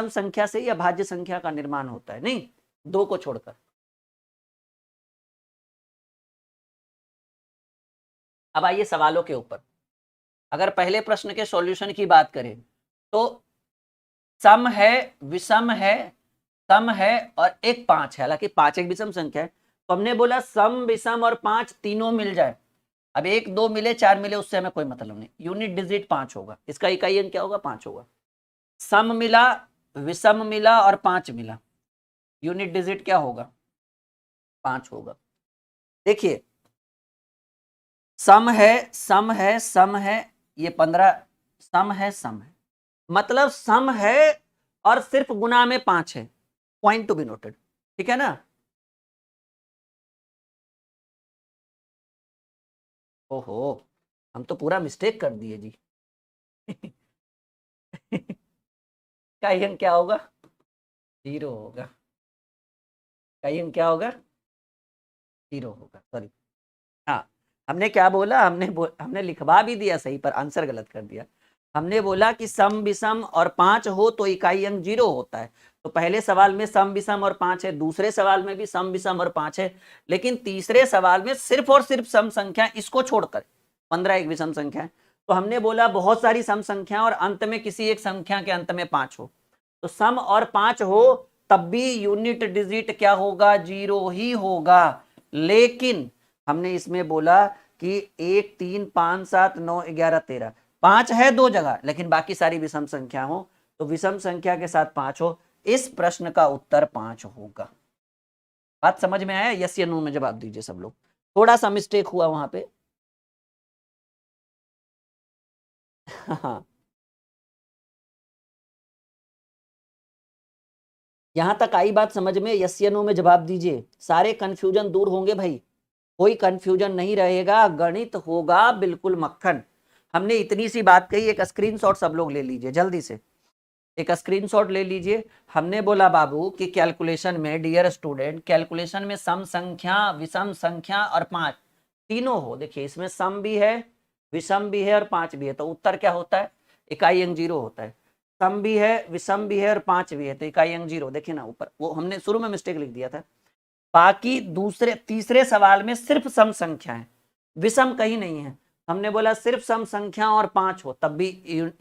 संख्या से ही अभाज्य संख्या का निर्माण होता है, नहीं 2 को छोड़कर। अब आइए सवालों के ऊपर। अगर पहले प्रश्न के सॉल्यूशन की बात करें तो सम है, विषम है, सम है और एक 5 है, हालांकि 5 एक विषम संख्या है, तो हमने बोला सम विषम और 5 तीनों मिल जाए। अब 1 2 मिले 4 मिले उससे हमें कोई मतलब नहीं, यूनिट डिजिट 5 होगा, इसका इकाई अंक क्या होगा 5 होगा। सम मिला, विषम मिला और 5 मिला, यूनिट डिजिट क्या होगा 5 होगा। देखिए सम है, सम है, सम है, ये 15 सम है, सम है, मतलब सम है और सिर्फ गुना में 5 है, पॉइंट टू बी नोटेड, ठीक है ना। ओहो, हम तो पूरा मिस्टेक कर दिए जी। का अंक क्या होगा 0 होगा, का अंक क्या होगा 0 होगा, सॉरी। हाँ, हमने क्या बोला, हमने लिखवा भी दिया सही पर आंसर गलत कर दिया। हमने बोला कि सम विषम और 5 हो तो इकाई अंक 0 होता है, तो पहले सवाल में सम विषम और 5 है, दूसरे सवाल में भी सम विषम और 5 है, लेकिन तीसरे सवाल में सिर्फ और सिर्फ सम संख्या, इसको छोड़कर 15 एक विषम संख्या है। तो हमने बोला बहुत सारी सम संख्या और अंत में किसी एक संख्या के अंत में 5 हो, तो सम और 5 हो तब भी यूनिट डिजिट क्या होगा 0 ही होगा। लेकिन हमने इसमें बोला कि 1 3 5 7 9 11 13 5 है 2 जगह, लेकिन बाकी सारी विषम संख्या हो, तो विषम संख्या के साथ 5 हो, इस प्रश्न का उत्तर 5 होगा। बात समझ में आया? यस या नो में जवाब दीजिए सब लोग। थोड़ा सा मिस्टेक हुआ वहां पे। हाँ, यहां तक आई बात समझ में? यस या नो में जवाब दीजिए, सारे कंफ्यूजन दूर होंगे भाई, कोई कंफ्यूजन नहीं रहेगा, गणित होगा बिल्कुल मक्खन। हमने इतनी सी बात कही, एक स्क्रीनशॉट सब लोग ले लीजिए जल्दी से, एक स्क्रीनशॉट ले लीजिए। हमने बोला बाबू कि कैलकुलेशन में, डियर स्टूडेंट, कैलकुलेशन में सम संख्या, विषम संख्या और 5 तीनों हो। देखिए इसमें सम भी है, विषम भी है और 5 भी है, तो उत्तर क्या होता है इकाई अंक 0 होता है। सम भी है, विषम भी है और 5 भी है, तो इकाई अंक 0। देखिए ना ऊपर, वो हमने शुरू में मिस्टेक लिख दिया था। बाकी दूसरे तीसरे सवाल में सिर्फ सम संख्या है, विषम कहीं नहीं है। हमने बोला सिर्फ सम संख्या और 5 हो तब भी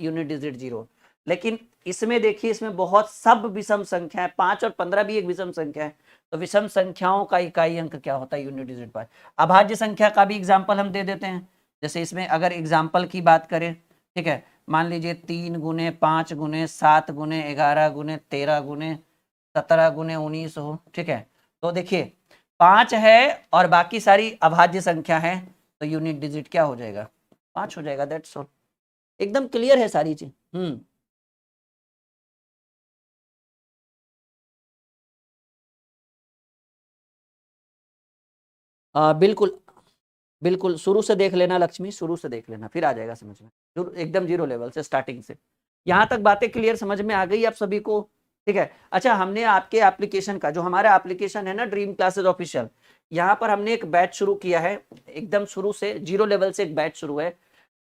यूनिट डिजिट 0। लेकिन इसमें देखिए, इसमें बहुत सब विषम संख्या है, 5 और 15 भी एक विषम संख्या है, तो विषम संख्याओं का इकाई अंक क्या होता है यूनिट डिजिट 5। अभाज्य संख्या का भी एग्जाम्पल हम दे देते हैं। जैसे इसमें अगर एग्जाम्पल की बात करें, ठीक है, मान लीजिए 3 गुने 5 गुने 7 गुने 11 गुने 13 गुने 17 गुने 19 हो, ठीक है, तो देखिए 5 है और बाकी सारी अभाज्य संख्या है, तो यूनिट डिजिट क्या हो जाएगा 5 हो जाएगा। दैट्स ऑल, एकदम क्लियर है सारी चीज। बिल्कुल बिल्कुल, शुरू से देख लेना लक्ष्मी, शुरू से देख लेना, फिर आ जाएगा समझ में, एकदम 0 लेवल से स्टार्टिंग से। यहाँ तक बातें क्लियर समझ में आ गई आप सभी को? ठीक है। अच्छा, हमने आपके एप्लीकेशन का, जो हमारा एप्लीकेशन है ना ड्रीम क्लासेस ऑफिशियल, यहाँ पर हमने एक बैच शुरू किया है, एकदम शुरू से 0 लेवल से एक बैच शुरू है,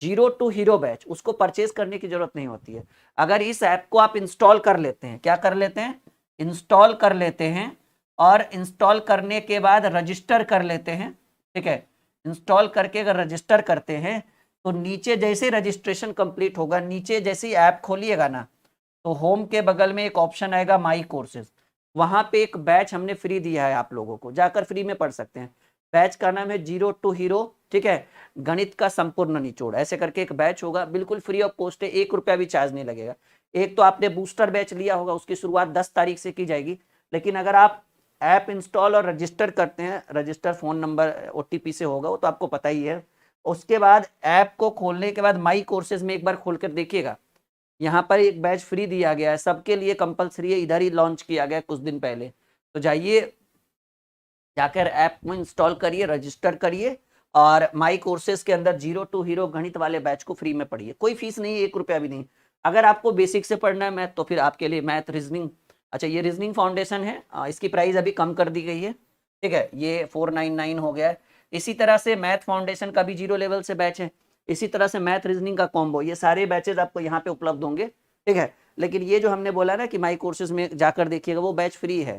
0 टू हीरो बैच। उसको परचेज करने की जरूरत नहीं होती है, अगर इस ऐप को आप इंस्टॉल कर लेते हैं, क्या कर लेते हैं, इंस्टॉल कर लेते हैं, और इंस्टॉल करने के बाद रजिस्टर कर लेते हैं, ठीक है, इंस्टॉल करके अगर रजिस्टर करते हैं तो नीचे जैसे रजिस्ट्रेशन कंप्लीट होगा, नीचे जैसे ऐप खोलिएगा ना, तो होम के बगल में एक ऑप्शन आएगा माई कोर्सेज, वहां पे एक बैच हमने फ्री दिया है, आप लोगों को जाकर फ्री में पढ़ सकते हैं। बैच का नाम है 0 टू हीरो, ठीक है, गणित का संपूर्ण निचोड़, ऐसे करके एक बैच होगा, बिल्कुल फ्री ऑफ कॉस्ट है, 1 रुपया भी चार्ज नहीं लगेगा। एक तो आपने बूस्टर बैच लिया होगा, उसकी शुरुआत 10 तारीख से की जाएगी, लेकिन अगर आप ऐप इंस्टॉल और रजिस्टर करते हैं, रजिस्टर फोन नंबर OTP से होगा, वो तो आपको पता ही है। उसके बाद ऐप को खोलने के बाद माई कोर्सेज में एक बार खोलकर देखिएगा, यहाँ पर एक बैच फ्री दिया गया है, सबके लिए कंपलसरी है, इधर ही लॉन्च किया गया कुछ दिन पहले। तो जाइए, जाकर ऐप को इंस्टॉल करिए, रजिस्टर करिए, और माई कोर्सेज के अंदर 0 टू हीरो गणित वाले बैच को फ्री में पढ़िए, कोई फीस नहीं, 1 रुपया भी नहीं। अगर आपको बेसिक से पढ़ना है मैथ, तो फिर आपके लिए मैथ रीजनिंग, अच्छा ये रीजनिंग फाउंडेशन है, इसकी प्राइस अभी कम कर दी गई है, ठीक है, ये 499 हो गया है। इसी तरह से मैथ फाउंडेशन का भी 0 लेवल से बैच है, इसी तरह से मैथ रीजनिंग का कॉम्बो, ये सारे बैचेज आपको यहाँ पे उपलब्ध होंगे। ठीक है, लेकिन ये जो हमने बोला ना कि माई कोर्सेज में जाकर देखिएगा, वो बैच फ्री है,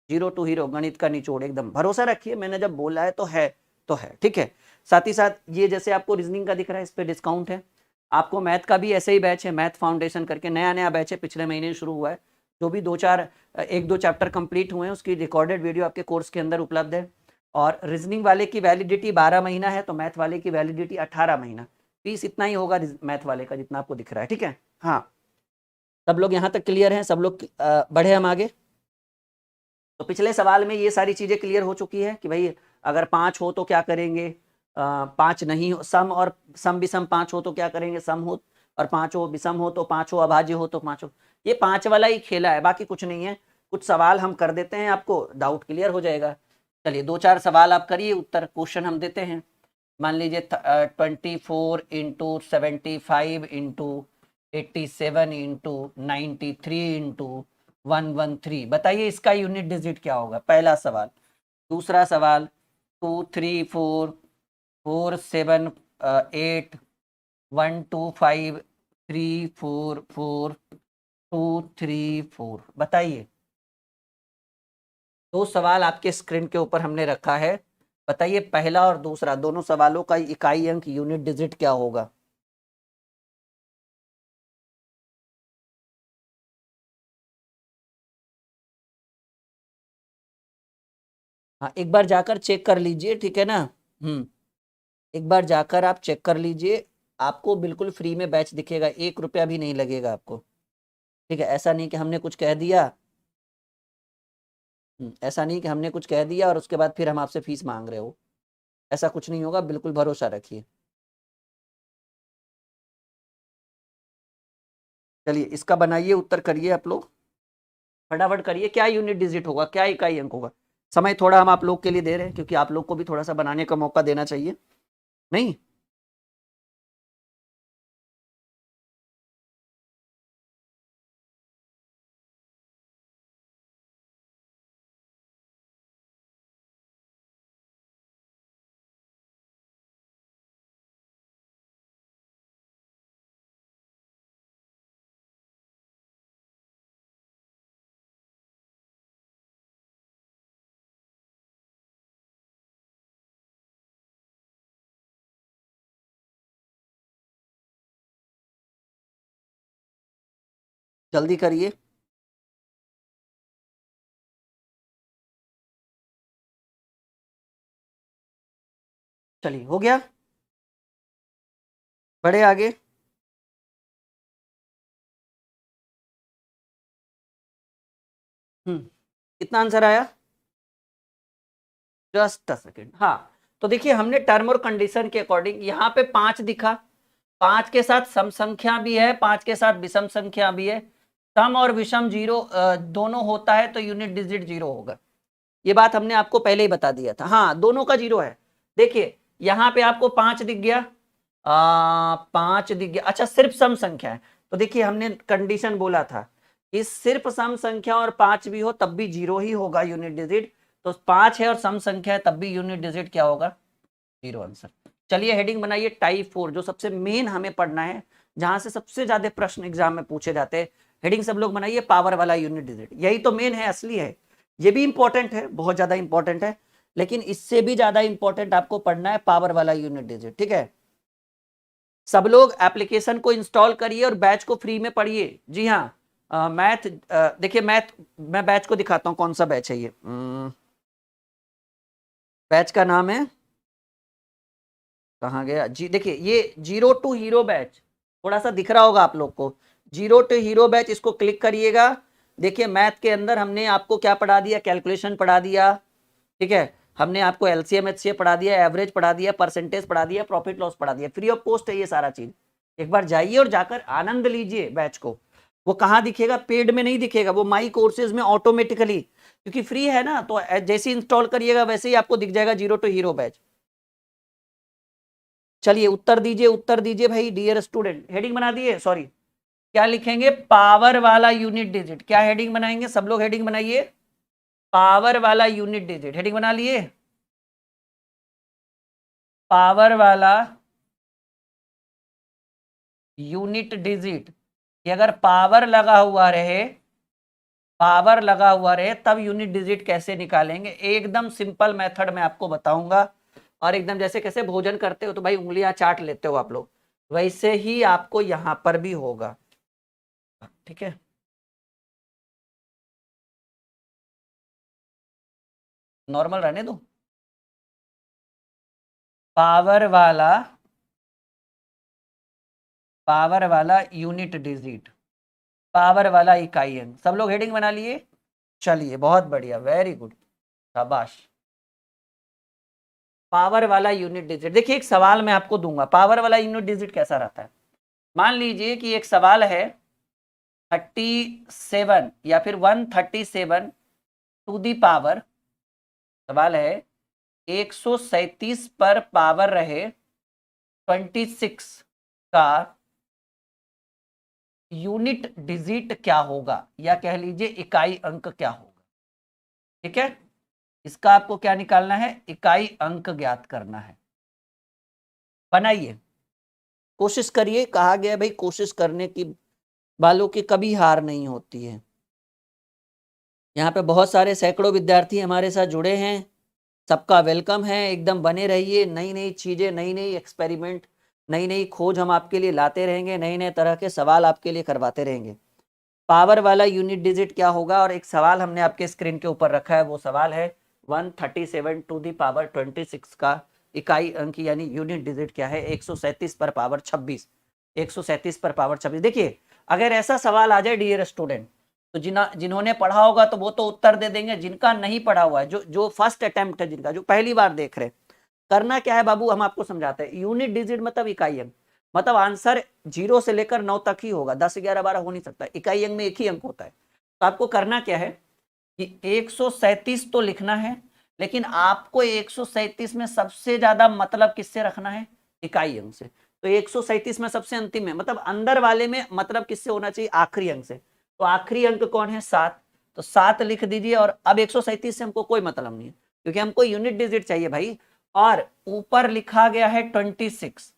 0 to हीरो गणित का निचोड़, एकदम भरोसा रखिए, मैंने जब बोला है तो है तो है। ठीक है, साथ ही साथ ये जैसे आपको रीजनिंग का दिख रहा है, इस पर डिस्काउंट है। आपको मैथ का भी ऐसे ही बैच है, मैथ फाउंडेशन करके नया नया बैच है, पिछले महीने शुरू हुआ है। जो भी एक दो चैप्टर कंप्लीट हुए हैं उसकी रिकॉर्डेड वीडियो आपके कोर्स के अंदर उपलब्ध है। और रीजनिंग वाले की वैलिडिटी 12 महीना है, तो मैथ वाले की वैलिडिटी 18 महीना। फीस इतना ही होगा मैथ वाले का जितना आपको दिख रहा है। ठीक है, हाँ, सब लोग यहाँ तक क्लियर हैं, सब लोग बढ़े हम आगे। तो पिछले सवाल में ये सारी चीजें क्लियर हो चुकी है कि भाई अगर 5 हो तो क्या करेंगे, 5 नहीं हो, सम और सम विषम 5 हो तो क्या करेंगे, सम हो, और 5 हो, विषम हो तो 5 हो, अभाज्य हो तो 5 हो। ये 5 वाला ही खेला है, बाकी कुछ नहीं है। कुछ सवाल हम कर देते हैं, आपको डाउट क्लियर हो जाएगा। चलिए 2-4 सवाल आप करिए, उत्तर क्वेश्चन हम देते हैं। मान लीजिए 24 इंटू 75 इंटू 87 इंटू 93 इंटू 113, बताइए इसका यूनिट डिजिट क्या होगा, पहला सवाल। दूसरा सवाल 2 3 4 4 7 8 1 2 5 3 4 4 2 3 4, बताइए। 2 सवाल आपके स्क्रीन के ऊपर हमने रखा है, बताइए पहला और दूसरा दोनों सवालों का इकाई अंक यूनिट डिजिट क्या होगा। हाँ, एक बार जाकर चेक कर लीजिए, ठीक है ना। एक बार जाकर आप चेक कर लीजिए, आपको बिल्कुल फ्री में बैच दिखेगा, 1 रुपया भी नहीं लगेगा आपको। ठीक है, ऐसा नहीं कि हमने कुछ कह दिया, ऐसा नहीं कि हमने कुछ कह दिया और उसके बाद फिर हम आपसे फीस मांग रहे हो, ऐसा कुछ नहीं होगा, बिल्कुल भरोसा रखिए। चलिए इसका बनाइए, उत्तर करिए आप लोग, फटाफट करिए, क्या यूनिट डिजिट होगा, क्या इकाई अंक होगा। समय थोड़ा हम आप लोग के लिए दे रहे हैं, क्योंकि आप लोग को भी थोड़ा सा बनाने का मौका देना चाहिए, नहीं। जल्दी करिए। चलिए हो गया, बढ़े आगे। कितना आंसर आया, जस्ट अ सेकेंड। हाँ, तो देखिए हमने टर्म और कंडीशन के अकॉर्डिंग यहाँ पे 5 दिखा, 5 के साथ सम संख्या भी है, 5 के साथ विषम संख्या भी है, सम और विषम 0 दोनों होता है तो यूनिट डिजिट 0 होगा। ये बात हमने आपको पहले ही बता दिया था। हाँ, दोनों का 0 है। देखिए यहाँ पे आपको 5 दिख गया, 5 दिख गया, अच्छा सिर्फ सम संख्या है, तो देखिए हमने कंडीशन बोला था कि सिर्फ सम संख्या और 5 भी हो तब भी 0 ही होगा यूनिट डिजिट। तो 5 है और सम संख्या है तब भी यूनिट डिजिट क्या होगा, 0 आंसर। चलिए हेडिंग बनाइए टाइप 4, जो सबसे मेन हमें पढ़ना है, जहां से सबसे ज्यादा प्रश्न एग्जाम में पूछे जाते हैं। हेडिंग सब लोग बनाइए पावर वाला यूनिट डिजिट, यही तो मेन है, असली है। ये भी इंपॉर्टेंट है, बहुत ज्यादा इंपॉर्टेंट है, लेकिन इससे भी ज्यादा इंपॉर्टेंट आपको पढ़ना है पावर वाला यूनिट डिजिट। ठीक है, सब लोग एप्लीकेशन को इंस्टॉल करिए और बैच को फ्री में पढ़िए। जी हाँ, मैथ देखिए, मैथ मैं बैच को दिखाता हूँ कौन सा बैच है ये। बैच का नाम है, कहाँ गया जी, देखिए ये 0 to हीरो बैच, थोड़ा सा दिख रहा होगा आप लोग को, 0 to हीरो बैच, इसको क्लिक करिएगा। देखिए मैथ के अंदर हमने आपको क्या पढ़ा दिया, कैलकुलेशन पढ़ा दिया, ठीक है, हमने आपको एलसीएम एचसीएफ पढ़ा दिया, एवरेज पढ़ा दिया, परसेंटेज पढ़ा दिया, प्रॉफिट लॉस पढ़ा दिया, फ्री ऑफ कॉस्ट है ये सारा चीज। एक बार जाइए और जाकर आनंद लीजिए बैच को। वो कहाँ दिखेगा, पेड में नहीं दिखेगा, वो माई कोर्सेज में ऑटोमेटिकली, क्योंकि फ्री है ना, तो जैसे इंस्टॉल करिएगा वैसे ही आपको दिख जाएगा 0 to हीरो बैच। चलिए उत्तर दीजिए, उत्तर दीजिए भाई डियर स्टूडेंट, हेडिंग बना दिए, सॉरी क्या लिखेंगे, पावर वाला यूनिट डिजिट, क्या हेडिंग बनाएंगे, सब लोग हेडिंग बनाइए। पावर वाला यूनिट डिजिट, हेडिंग बना लिए, पावर वाला यूनिट डिजिट, कि अगर पावर लगा हुआ रहे, पावर लगा हुआ रहे तब यूनिट डिजिट कैसे निकालेंगे, एकदम सिंपल मेथड में आपको बताऊंगा। और एकदम जैसे कैसे भोजन करते हो तो भाई उंगलियां चाट लेते हो आप लोग, वैसे ही आपको यहां पर भी होगा, ठीक है। नॉर्मल रहने दो। पावर वाला यूनिट डिजिट, पावर वाला इकाई अंक, सब लोग हेडिंग बना लिए, चलिए बहुत बढ़िया, वेरी गुड, शाबाश। पावर वाला यूनिट डिजिट, देखिए एक सवाल मैं आपको दूंगा, पावर वाला यूनिट डिजिट कैसा रहता है। मान लीजिए कि एक सवाल है 37 या फिर 137 टू दी पावर, सवाल है 137 पर पावर रहे 26 का यूनिट डिजिट क्या होगा, या कह लीजिए इकाई अंक क्या होगा, ठीक है। इसका आपको क्या निकालना है, इकाई अंक ज्ञात करना है। बनाइए, कोशिश करिए, कहा गया भाई कोशिश करने की वालों की कभी हार नहीं होती है। यहाँ पे बहुत सारे सैकड़ों विद्यार्थी हमारे साथ जुड़े हैं, सबका वेलकम है, एकदम बने रहिए, नई नई चीजें, नई नई एक्सपेरिमेंट, नई नई खोज हम आपके लिए लाते रहेंगे, नए नए तरह के सवाल आपके लिए करवाते रहेंगे। पावर वाला यूनिट डिजिट क्या होगा, और एक सवाल हमने आपके स्क्रीन के ऊपर रखा है, वो सवाल है 137 टू दी पावर 26 का इकाई अंक यानी यूनिट डिजिट क्या है, 137 पर पावर 26, 137 पर पावर 26। देखिए अगर ऐसा सवाल आ जाए डियर स्टूडेंट, तो जिन्होंने पढ़ा होगा तो वो तो उत्तर दे देंगे, जिनका नहीं पढ़ा हुआ है, जो जो फर्स्ट अटेम्प्ट है, जिनका जो पहली बार देख रहे हैं, करना क्या है बाबू, हम आपको समझाते हैं। यूनिट डिजिट मतलब इकाई अंक, मतलब आंसर 0 से लेकर 9 तक ही होगा, 10 11 12 हो नहीं सकता, इकाई अंक में एक ही अंक होता है। तो आपको करना क्या है कि 137 तो लिखना है, लेकिन आपको 137 में सबसे ज्यादा मतलब किससे रखना है, इकाई अंक से। तो 137 में सबसे अंतिम है, मतलब अंदर वाले में मतलब किससे होना चाहिए, आखिरी अंक से। तो आखिरी अंक कौन है, 7, तो 7 लिख दीजिए। और अब 137 से हमको कोई मतलब नहीं है, क्योंकि हमको यूनिट डिजिट चाहिए भाई। और ऊपर लिखा गया है 26,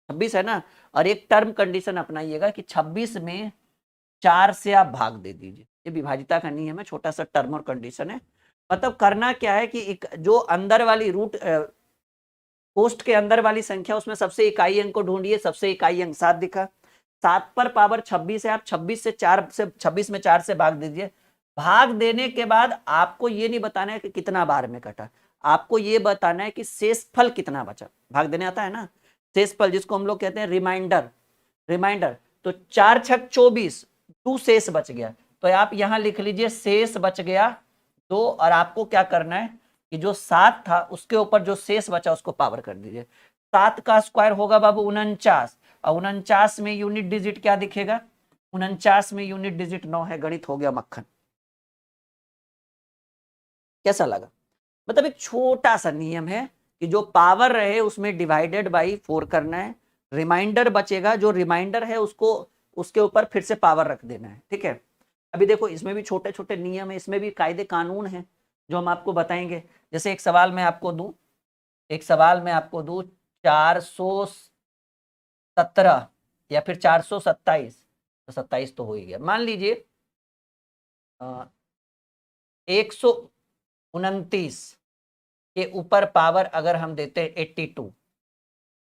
26 है ना। और एक टर्म कंडीशन अपनाइएगा कि 26 में 4 से आप भाग दे दीजिए, ये विभाजिता का नियम है, छोटा सा टर्म और कंडीशन है। मतलब करना क्या है कि एक जो अंदर वाली रूट पोस्ट के अंदर वाली संख्या, उसमें सबसे इकाई अंक को ढूंढिए, सबसे इकाई अंक 7 दिखा, 7 पर पावर 26 है, आप 26 से 4 से 26 में 4 से भाग दीजिए। भाग देने के बाद आपको ये नहीं बताना है कि कितना बार में कटा, आपको ये बताना है कि शेषफल कितना बचा। भाग देने आता है ना, शेषफल जिसको हम लोग कहते हैं रिमाइंडर, रिमाइंडर। तो 4 छक 24, 2 शेष बच गया, तो आप यहां लिख लीजिए शेष बच गया 2। और आपको क्या करना है कि जो 7 था उसके ऊपर जो शेष बचा उसको पावर कर दीजिए। 7 का स्क्वायर होगा बाबू 49, और 49 में यूनिट डिजिट क्या दिखेगा, 49 में यूनिट डिजिट 9 है। गणित हो गया मक्खन। कैसा लगा, मतलब एक छोटा सा नियम है कि जो पावर रहे उसमें डिवाइडेड बाई 4 करना है, रिमाइंडर बचेगा, जो रिमाइंडर है उसको उसके ऊपर फिर से पावर रख देना है, ठीक है। अभी देखो इसमें भी छोटे छोटे नियम है, इसमें भी कायदे कानून है जो हम आपको बताएंगे। जैसे एक सवाल मैं आपको दूं, एक सवाल मैं आपको दूं 417 या फिर 427, तो 27 तो हो ही गया। मान लीजिए 129 के ऊपर पावर अगर हम देते हैं 82,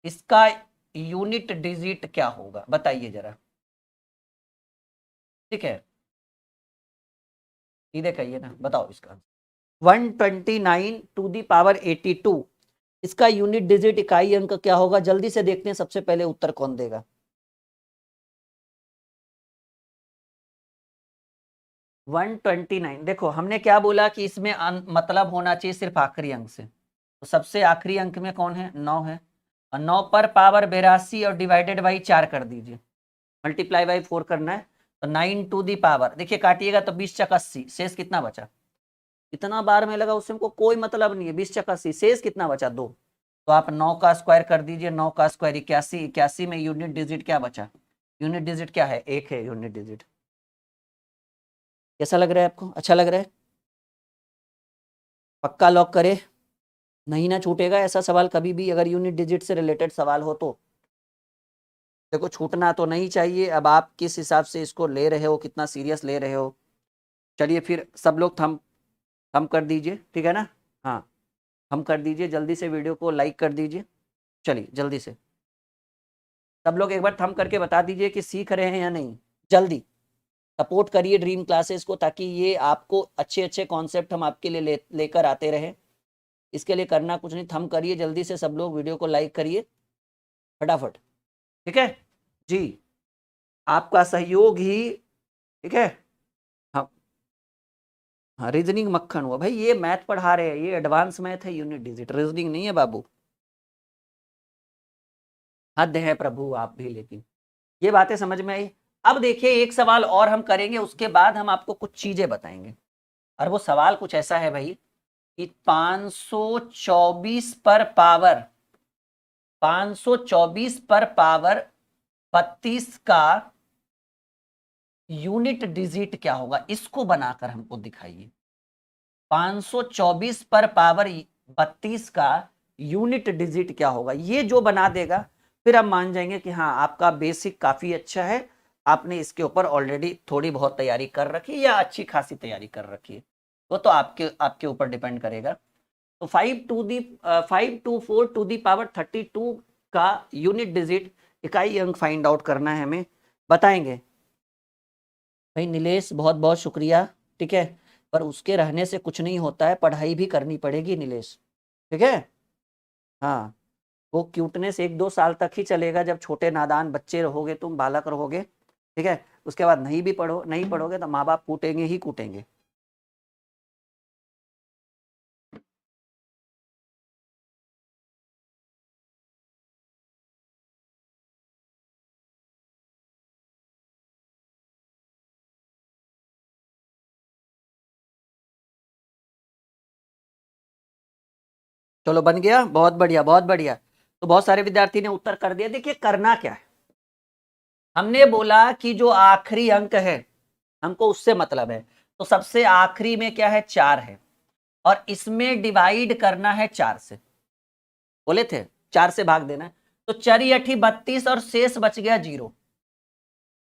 इसका यूनिट डिजिट क्या होगा बताइए जरा, ठीक है, सीधे कहिए ना, बताओ इसका। 129 टू दी पावर 82, इसका यूनिट डिजिट इकाई अंक क्या होगा, जल्दी से देखते हैं सबसे पहले उत्तर कौन देगा। 129, देखो हमने क्या बोला कि इसमें मतलब होना चाहिए सिर्फ आखिरी अंक से, तो सबसे आखिरी अंक में कौन है, 9 है। और 9 पर पावर 82 और डिवाइडेड बाई 4 कर दीजिए, मल्टीप्लाई बाई 4 करना है। तो 9 टू दी पावर, देखिए काटिएगा तो 20 चक 80, शेष कितना बचा, कितना बार में लगा उससे हमको कोई मतलब नहीं है, 20 चक 80, शेष कितना बचा 2। तो आप 9 का स्क्वायर कर दीजिए, 9 का स्क्वायर 81, 81 में यूनिट डिजिट क्या बचा, यूनिट डिजिट क्या है, 1 है यूनिट डिजिट। कैसा लग रहा है आपको, अच्छा लग रहा है। पक्का लॉक करे, नहीं ना छूटेगा ऐसा सवाल कभी भी, अगर यूनिट डिजिट से रिलेटेड सवाल हो तो। देखो छूटना तो नहीं चाहिए। अब आप किस हिसाब से इसको ले रहे हो, कितना सीरियस ले रहे हो। चलिए फिर सब लोग थम कर दीजिए, ठीक है ना। हाँ, थम कर दीजिए, जल्दी से वीडियो को लाइक कर दीजिए। चलिए जल्दी से सब लोग एक बार थम करके बता दीजिए कि सीख रहे हैं या नहीं। जल्दी सपोर्ट करिए ड्रीम क्लासेस को, ताकि ये आपको अच्छे अच्छे कॉन्सेप्ट हम आपके लिए लेकर आते रहे। इसके लिए करना कुछ नहीं, थम करिए जल्दी से सब लोग, वीडियो को लाइक करिए फटाफट, ठीक है जी। आपका सहयोग ही, ठीक है। हाँ हाँ, रीजनिंग मक्खन हुआ भाई, ये मैथ पढ़ा रहे हैं, ये एडवांस मैथ है, यूनिट डिजिट, रीजनिंग नहीं है बाबू। हद है प्रभु आप भी, लेकिन ये बातें समझ में आई। अब देखिए एक सवाल और हम करेंगे, उसके बाद हम आपको कुछ चीजें बताएंगे। और वो सवाल कुछ ऐसा है भाई कि 524 पर पावर 524 पर पावर 32 का यूनिट डिजिट क्या होगा, इसको बनाकर हमको दिखाइए। 524 पर पावर 32 का यूनिट डिजिट क्या होगा, ये जो बना देगा फिर हम मान जाएंगे कि हाँ आपका बेसिक काफी अच्छा है, आपने इसके ऊपर ऑलरेडी थोड़ी बहुत तैयारी कर रखी है या अच्छी खासी तैयारी कर रखी है। वो तो आपके आपके ऊपर डिपेंड करेगा। तो 5 टू दी पावर 32 का यूनिट डिजिट, इकाई अंक फाइंड आउट करना है हमें, बताएंगे भाई। नीलेश बहुत बहुत शुक्रिया, ठीक है। पर उसके रहने से कुछ नहीं होता है, पढ़ाई भी करनी पड़ेगी नीलेश, ठीक है। हाँ, वो क्यूटनेस 1-2 साल तक ही चलेगा, जब छोटे नादान बच्चे रहोगे, तुम बालक रहोगे, ठीक है। उसके बाद नहीं पढ़ोगे तो माँ बाप कूटेंगे ही कूटेंगे। चलो बन गया, बहुत बढ़िया बहुत बढ़िया। तो बहुत सारे विद्यार्थी ने उत्तर कर दिया। देखिए करना क्या है, हमने बोला कि जो आखिरी अंक है हमको उससे मतलब है, तो सबसे आखिरी में क्या है, 4 है, और इसमें डिवाइड करना है 4 से, बोले थे 4 से भाग देना है। तो 4×8 = 32 और शेष बच गया 0।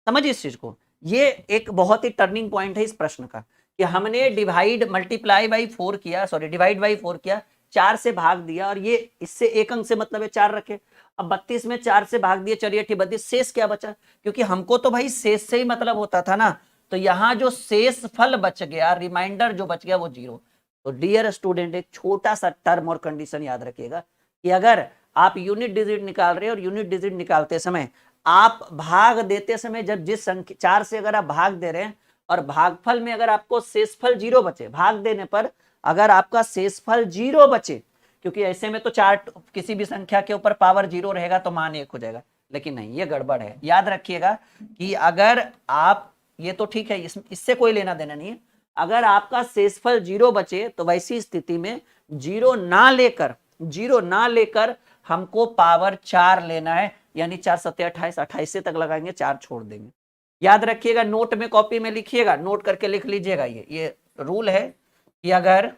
समझिए इस चीज को, ये एक बहुत ही टर्निंग पॉइंट है इस प्रश्न का, कि हमने डिवाइड बाई 4 किया, 4 से भाग दिया, और ये इससे एक अंक से मतलब है 4 रखे। अब 32 में 4 से भाग दिया, 4×8 = 32, शेष क्या बचा, क्योंकि हमको तो भाई शेष से ही मतलब होता था ना। तो यहां जो शेष फल बच गया, रिमाइंडर जो बच गया वो 0। तो डियर स्टूडेंट, एक छोटा सा टर्म और कंडीशन याद रखिएगा कि अगर आप यूनिट डिजिट निकाल रहे हो और यूनिट डिजिट निकालते समय आप भाग देते समय, जब जिस संख्या 4 से अगर आप भाग दे रहे हैं और भागफल में अगर आपको शेषफल 0 बचे, भाग देने पर अगर आपका शेषफल 0 बचे, क्योंकि ऐसे में तो 4 किसी भी संख्या के ऊपर पावर 0 रहेगा तो मान 1 हो जाएगा, लेकिन नहीं, ये गड़बड़ है। याद रखिएगा कि अगर आप, ये तो ठीक है, इससे कोई लेना देना नहीं है, अगर आपका शेषफल 0 बचे तो वैसी स्थिति में 0 ना लेकर हमको पावर 4 लेना है, यानी 4×7 = 28, 28 तक लगाएंगे, 4 छोड़ देंगे। याद रखिएगा, नोट में कॉपी में लिखिएगा, नोट करके लिख लीजिएगा, ये रूल है कि अगर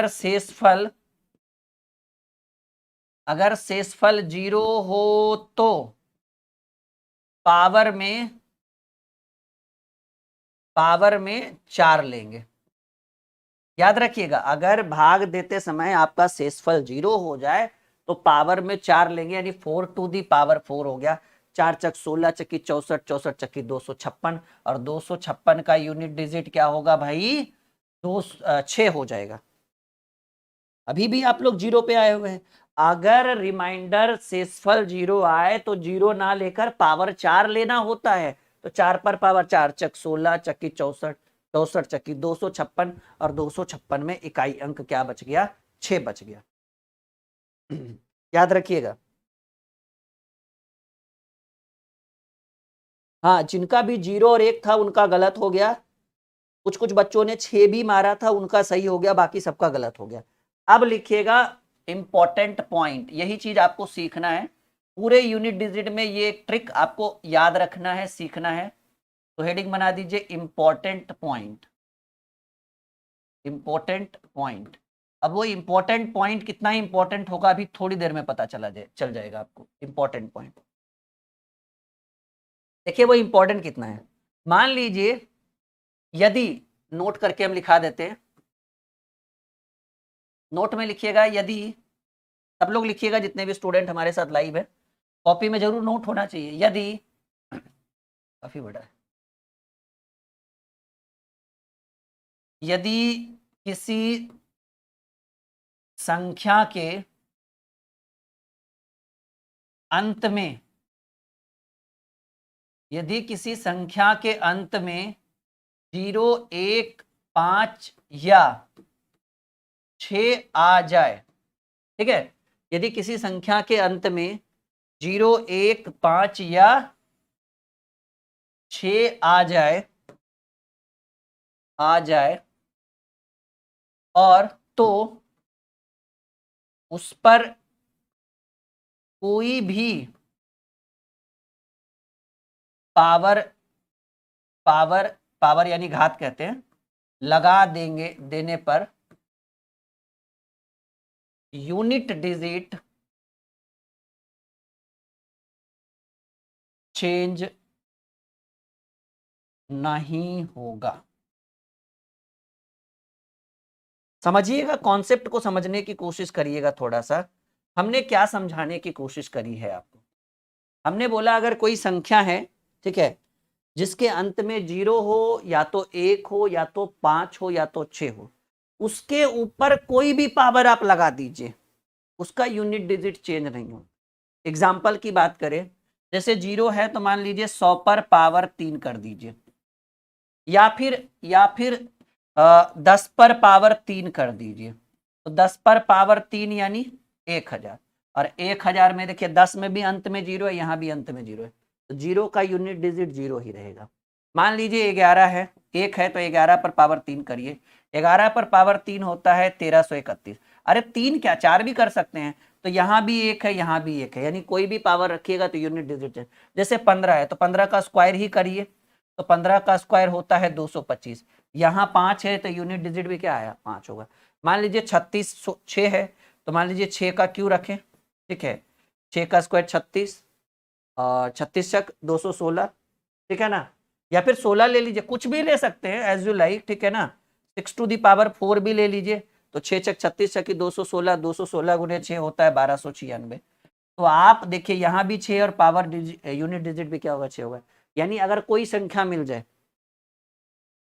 शेषफल 0 हो तो पावर में 4 लेंगे। याद रखिएगा, अगर भाग देते समय आपका शेषफल 0 हो जाए तो पावर में 4 लेंगे, यानी 4⁴ हो गया। 4×16 = 64, 64 × 256, और 256 का यूनिट डिजिट क्या होगा भाई, 6 हो जाएगा। अभी भी आप लोग 0 पे आए हुए हैं। अगर रिमाइंडर शेषफल 0 आए तो 0 ना लेकर पावर 4 लेना होता है। तो 4 पर पावर 4, 4×16 = 64, 64 × 256, और 256 में इकाई अंक क्या बच गया, 6 बच गया। याद रखिएगा। हाँ, जिनका भी 0 और 1 था उनका गलत हो गया, कुछ कुछ बच्चों ने 6 भी मारा था, उनका सही हो गया, बाकी सबका गलत हो गया। अब लिखिएगा इंपॉर्टेंट पॉइंट, यही चीज आपको सीखना है पूरे यूनिट डिजिट में, ये ट्रिक आपको याद रखना है, सीखना है। तो हेडिंग बना दीजिए इंपॉर्टेंट पॉइंट। Important point. अब वो इंपॉर्टेंट पॉइंट कितना इंपॉर्टेंट होगा अभी थोड़ी देर में पता चल जाएगा आपको। इंपॉर्टेंट पॉइंट देखिए वो इंपॉर्टेंट कितना है। मान लीजिए यदि, नोट करके हम लिखा देते हैं, नोट में लिखिएगा, यदि सब लोग लिखिएगा जितने भी स्टूडेंट हमारे साथ लाइव है, कॉपी में जरूर नोट होना चाहिए। यदि काफी बड़ा है, यदि किसी संख्या के अंत में, यदि किसी संख्या के अंत में 0, 1, 5 या 6 आ जाए, ठीक है, यदि किसी संख्या के अंत में 0, 1, 5 या 6 आ जाए और तो उस पर कोई भी पावर पावर पावर यानी घात कहते हैं, लगा देने पर यूनिट डिजिट चेंज नहीं होगा। समझिएगा, कॉन्सेप्ट को समझने की कोशिश करिएगा थोड़ा सा। हमने क्या समझाने की कोशिश करी है आपको? हमने बोला अगर कोई संख्या है, ठीक है, जिसके अंत में 0 हो या तो 1 हो या तो 5 हो या तो 6 हो, उसके ऊपर कोई भी पावर आप लगा दीजिए, उसका यूनिट डिजिट चेंज नहीं हो। एग्जाम्पल की बात करें, जैसे 0 है तो मान लीजिए 100 पर पावर 3 कर दीजिए, या फिर 10 पर पावर 3 कर दीजिए। तो 10 पर पावर 3 यानी 1000, और 1000 में देखिए 10 में भी अंत में 0 है, यहां भी अंत में 0 है, तो 0 का यूनिट डिजिट 0 ही रहेगा। मान लीजिए 11 है, 1 है तो 11 पर पावर 3 करिए, 11 पर पावर 3 होता है 1331। अरे 3 क्या 4 भी कर सकते हैं, तो यहां भी 1 है यहां भी 1 है, यानी कोई भी पावर रखिएगा तो यूनिट डिजिट है। जैसे 15 है तो 15 का स्क्वायर ही करिए, तो 15 का स्क्वायर होता है 225। यहाँ 5 है तो यूनिट डिजिट भी क्या आया, 5 होगा। मान लीजिए 6 है तो मान लीजिए 6 का क्यू रखें, ठीक है, 6 का स्क्वायर 36, और 36 छक 216, ठीक है ना, या फिर 16 ले लीजिए, कुछ भी ले सकते हैं एज यू लाइक, ठीक है ना, 6 टू दी पावर 4 भी ले लीजिए, तो 6 छक 36 छकी 216, 216 गुने 6 होता है 1296। तो आप देखिए यहाँ भी 6 और पावर यूनिट डिजिट भी क्या होगा, 6 होगा। यानी अगर कोई संख्या मिल जाए,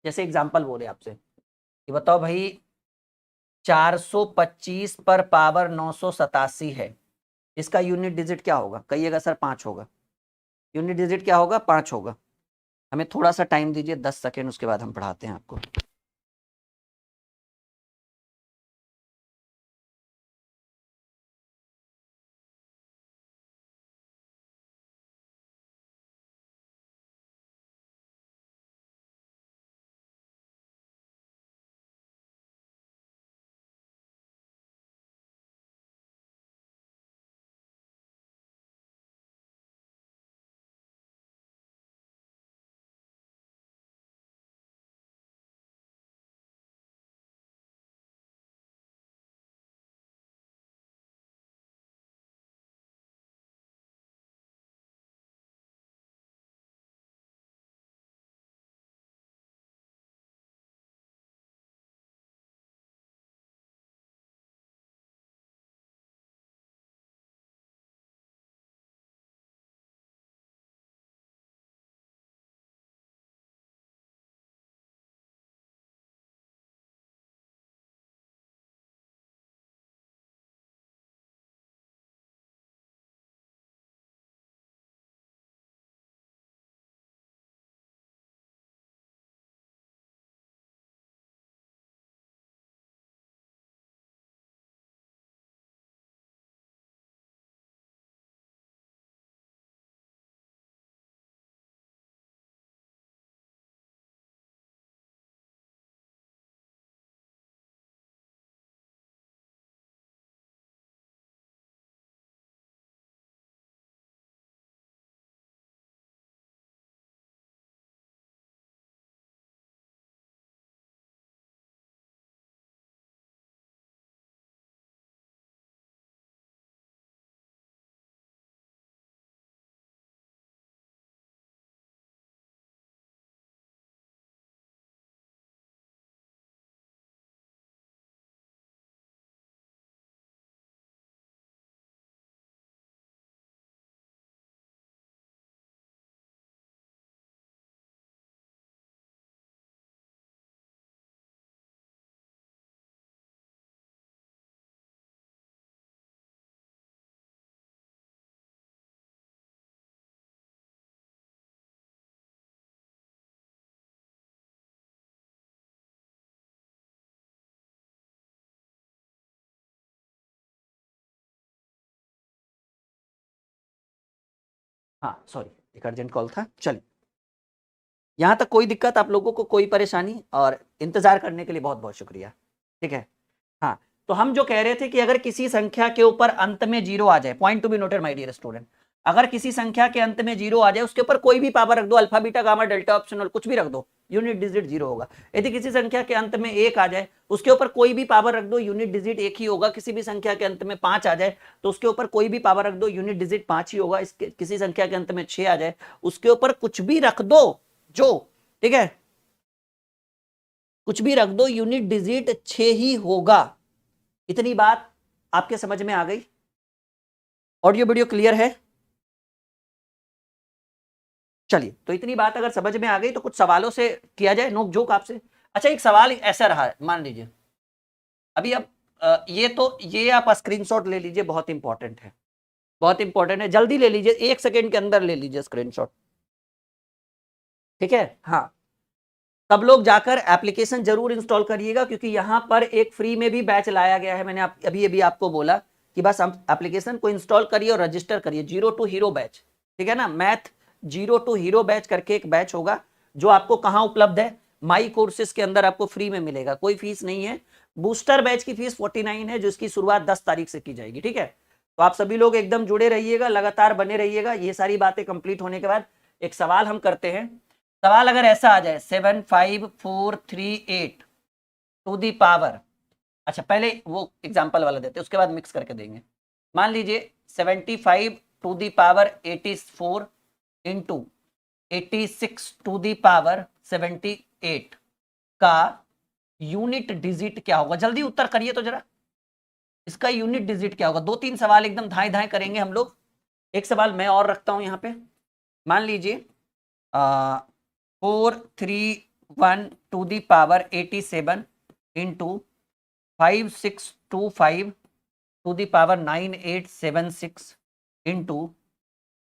जैसे एग्जांपल बोले आपसे कि बताओ भाई 425 पर पावर 987 है, इसका यूनिट डिजिट क्या होगा, कहिएगा सर 5 होगा। यूनिट डिजिट क्या होगा, 5 होगा। हमें थोड़ा सा टाइम दीजिए 10 सेकेंड, उसके बाद हम पढ़ाते हैं आपको। हाँ सॉरी, एक अर्जेंट कॉल था। चलिए, यहाँ तक कोई दिक्कत आप लोगों को, कोई परेशानी? और इंतजार करने के लिए बहुत बहुत शुक्रिया। ठीक है, हाँ। तो हम जो कह रहे थे कि अगर किसी संख्या के ऊपर अंत में जीरो आ जाए, point to be noted my dear student, अगर किसी संख्या के अंत में जीरो आ जाए, उसके ऊपर कोई भी पावर रख दो, alpha beta gamma delta optional कुछ भी रख दो, यूनिट डिजिट जीरो होगा। यदि किसी संख्या के अंत में एक आ जाए, उसके ऊपर कोई भी पावर रख दो, यूनिट डिजिट एक ही होगा। किसी भी संख्या के अंत में पांच आ जाए तो उसके ऊपर कोई भी पावर रख दो, यूनिट डिजिट पांच ही होगा। इसके किसी संख्या के अंत में छह आ जाए, उसके ऊपर कुछ भी रख दो, जो, ठीक है, कुछ भी रख दो, यूनिट डिजिट छह ही होगा। इतनी बात आपके समझ में आ गई? ऑडियो वीडियो क्लियर है? चलिए, तो इतनी बात अगर समझ में आ गई तो कुछ सवालों से किया जाए नोक झोंक आपसे। अच्छा, एक सवाल ऐसा रहा है, मान लीजिए अभी अब ये आप स्क्रीनशॉट ले लीजिए, बहुत इंपॉर्टेंट है, बहुत इंपॉर्टेंट है, जल्दी ले लीजिए, 1 सेकेंड के अंदर ले लीजिए स्क्रीनशॉट। ठीक है, हाँ। सब लोग जाकर एप्लीकेशन जरूर इंस्टॉल करिएगा, क्योंकि यहां पर एक फ्री में भी बैच लाया गया है। मैंने अभी अभी आपको बोला कि बस एप्लीकेशन को इंस्टॉल करिए और रजिस्टर करिए, जीरो टू हीरो बैच। ठीक है ना, math zero to hero batch करके एक बैच होगा, जो आपको कहां उपलब्ध है? माई कोर्सेज के अंदर आपको फ्री में मिलेगा, कोई फीस नहीं है। बूस्टर बैच की फीस 49 है, जो इसकी शुरुआत 10 तारीख से की जाएगी। ठीक है, तो आप सभी लोग एकदम जुड़े रहिएगा, लगातार बने रहिएगा। ये सारी बातें कंप्लीट होने के बाद एक सवाल हम करते हैं। सवाल अगर ऐसा आ जाए, 75438 टू दी पावर, अच्छा पहले वो एग्जाम्पल वाला देते हैं, उसके बाद मिक्स करके देंगे। मान लीजिए 75 to the power 84 into 86 to the power 78 का यूनिट डिजिट क्या होगा? जल्दी उत्तर करिए तो जरा, इसका यूनिट डिजिट क्या होगा? 2-3 सवाल एकदम धाए धाए करेंगे हम लोग। एक सवाल मैं और रखता हूं यहाँ पे, मान लीजिए 431 to the power 87 into 5625 to the power 9876 into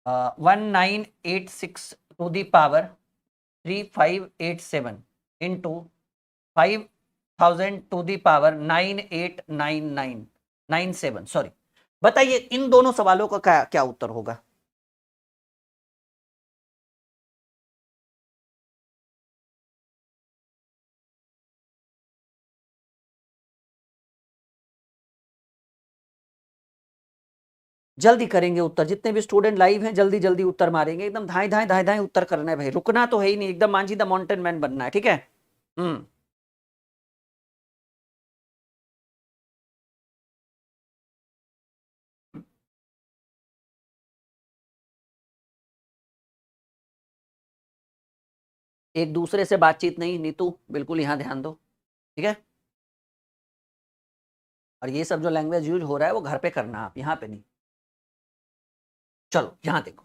1986 to the power 3587 into 5000 to the power 989997। Sorry, बताइए इन दोनों सवालों का क्या क्या उत्तर होगा? जल्दी करेंगे उत्तर, जितने भी स्टूडेंट लाइव हैं जल्दी जल्दी उत्तर मारेंगे, एकदम धाए धाए धाए धाए उत्तर करना है भाई, रुकना तो है ही नहीं, एकदम मांझी द माउंटेन मैन बनना है। ठीक है, हम्म। एक दूसरे से बातचीत नहीं, नीतू बिल्कुल यहाँ ध्यान दो। ठीक है, और ये सब जो लैंग्वेज यूज हो रहा है वो घर पे करना, आप यहाँ पे नहीं। चलो यहाँ देखो,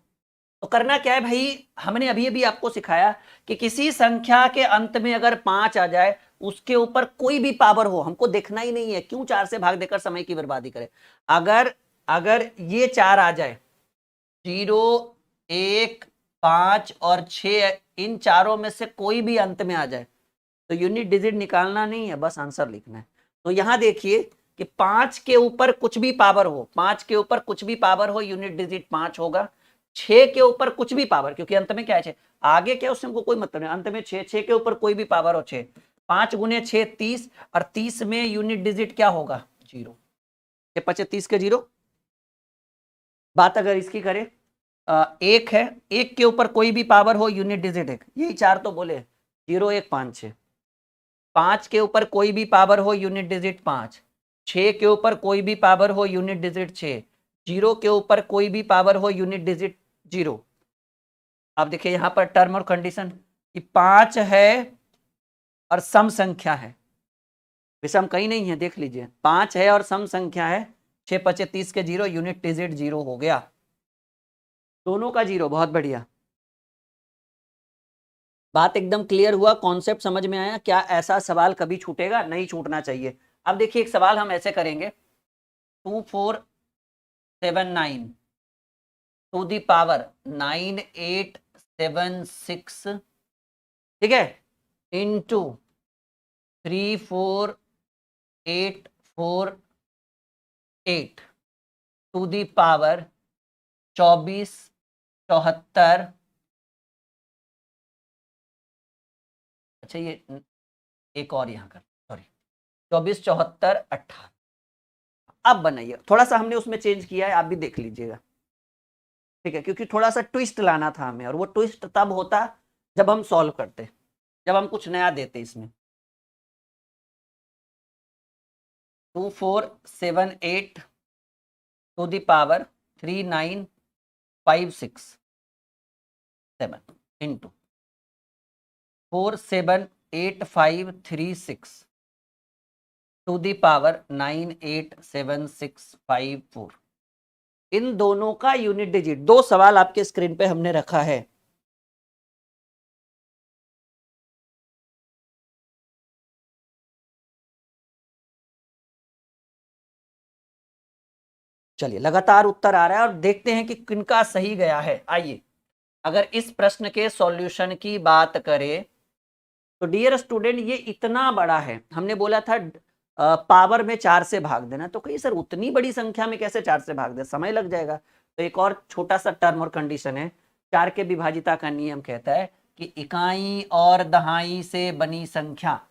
तो करना क्या है भाई, हमने अभी अभी आपको सिखाया कि किसी संख्या के अंत में अगर 5 आ जाए, उसके ऊपर कोई भी पावर हो, हमको देखना ही नहीं है, क्यों 4 से भाग देकर समय की बर्बादी करें। अगर अगर ये 4 आ जाए, 0, 1, 5 और 6, इन चारों में से कोई भी अंत में आ जाए, तो यूनिट डिजिट निकालना नहीं है, बस आंसर लिखना है। तो यहां देखिए कि 5 के ऊपर कुछ भी पावर हो, 5 के ऊपर कुछ भी पावर हो, यूनिट डिजिट 5 होगा। 6 के ऊपर कुछ भी पावर, क्योंकि अंत में क्या है 6, आगे क्या उससे हमको कोई मतलब नहीं, अंत में 6, 6 के ऊपर कोई भी पावर हो 6, 5 गुने 6 30, और 30 में यूनिट डिजिट क्या होगा? 0। 30 के 0। बात अगर इसकी करें, एक है, एक के ऊपर कोई भी पावर हो, यूनिट डिजिट एक, यही चार तो बोले, 0 1 5 6। 5 के ऊपर कोई भी पावर हो, यूनिट डिजिट 5। 6 के ऊपर कोई भी पावर हो, यूनिट डिजिट 6। 0 के ऊपर कोई भी पावर हो, यूनिट डिजिट 0। आप देखिए यहां पर टर्म और कंडीशन कि 5 है और सम संख्या है, विषम कहीं नहीं है, देख लीजिए 5 है और सम संख्या है, 6 5 30 के 0, यूनिट डिजिट 0 हो गया, दोनों का 0। बहुत बढ़िया, बात एकदम क्लियर हुआ, कॉन्सेप्ट समझ में आया? क्या ऐसा सवाल कभी छूटेगा? नहीं छूटना चाहिए। अब देखिए एक सवाल हम ऐसे करेंगे, 2479 टू दी पावर 9876, ठीक है, इंटू 34848 टू दी पावर 24 74, अच्छा ये एक और यहाँ कर, सॉरी, 24, 74, 18। अब बनाइए, थोड़ा सा हमने उसमें चेंज किया है, आप भी देख लीजिएगा, ठीक है, क्योंकि थोड़ा सा ट्विस्ट लाना था हमें, और वो ट्विस्ट तब होता जब हम सॉल्व करते, जब हम कुछ नया देते इसमें। 2478 to the power 39567 into 478536 to the power 987654। इन दोनों का यूनिट डिजिट, दो सवाल आपके स्क्रीन पे हमने रखा है। चलिए लगातार उत्तर आ रहा है और देखते हैं कि किनका सही गया है। आइए, अगर इस प्रश्न के सॉल्यूशन की बात करें तो डियर स्टूडेंट, ये इतना बड़ा है, हमने बोला था पावर में 4 से भाग देना, तो कहीं सर उतनी बड़ी संख्या में कैसे 4 से भाग दे, समय लग जाएगा। तो एक और छोटा सा टर्म और कंडीशन है, 4 के विभाजिता का नियम कहता है कि इकाई और दहाई से बनी संख्या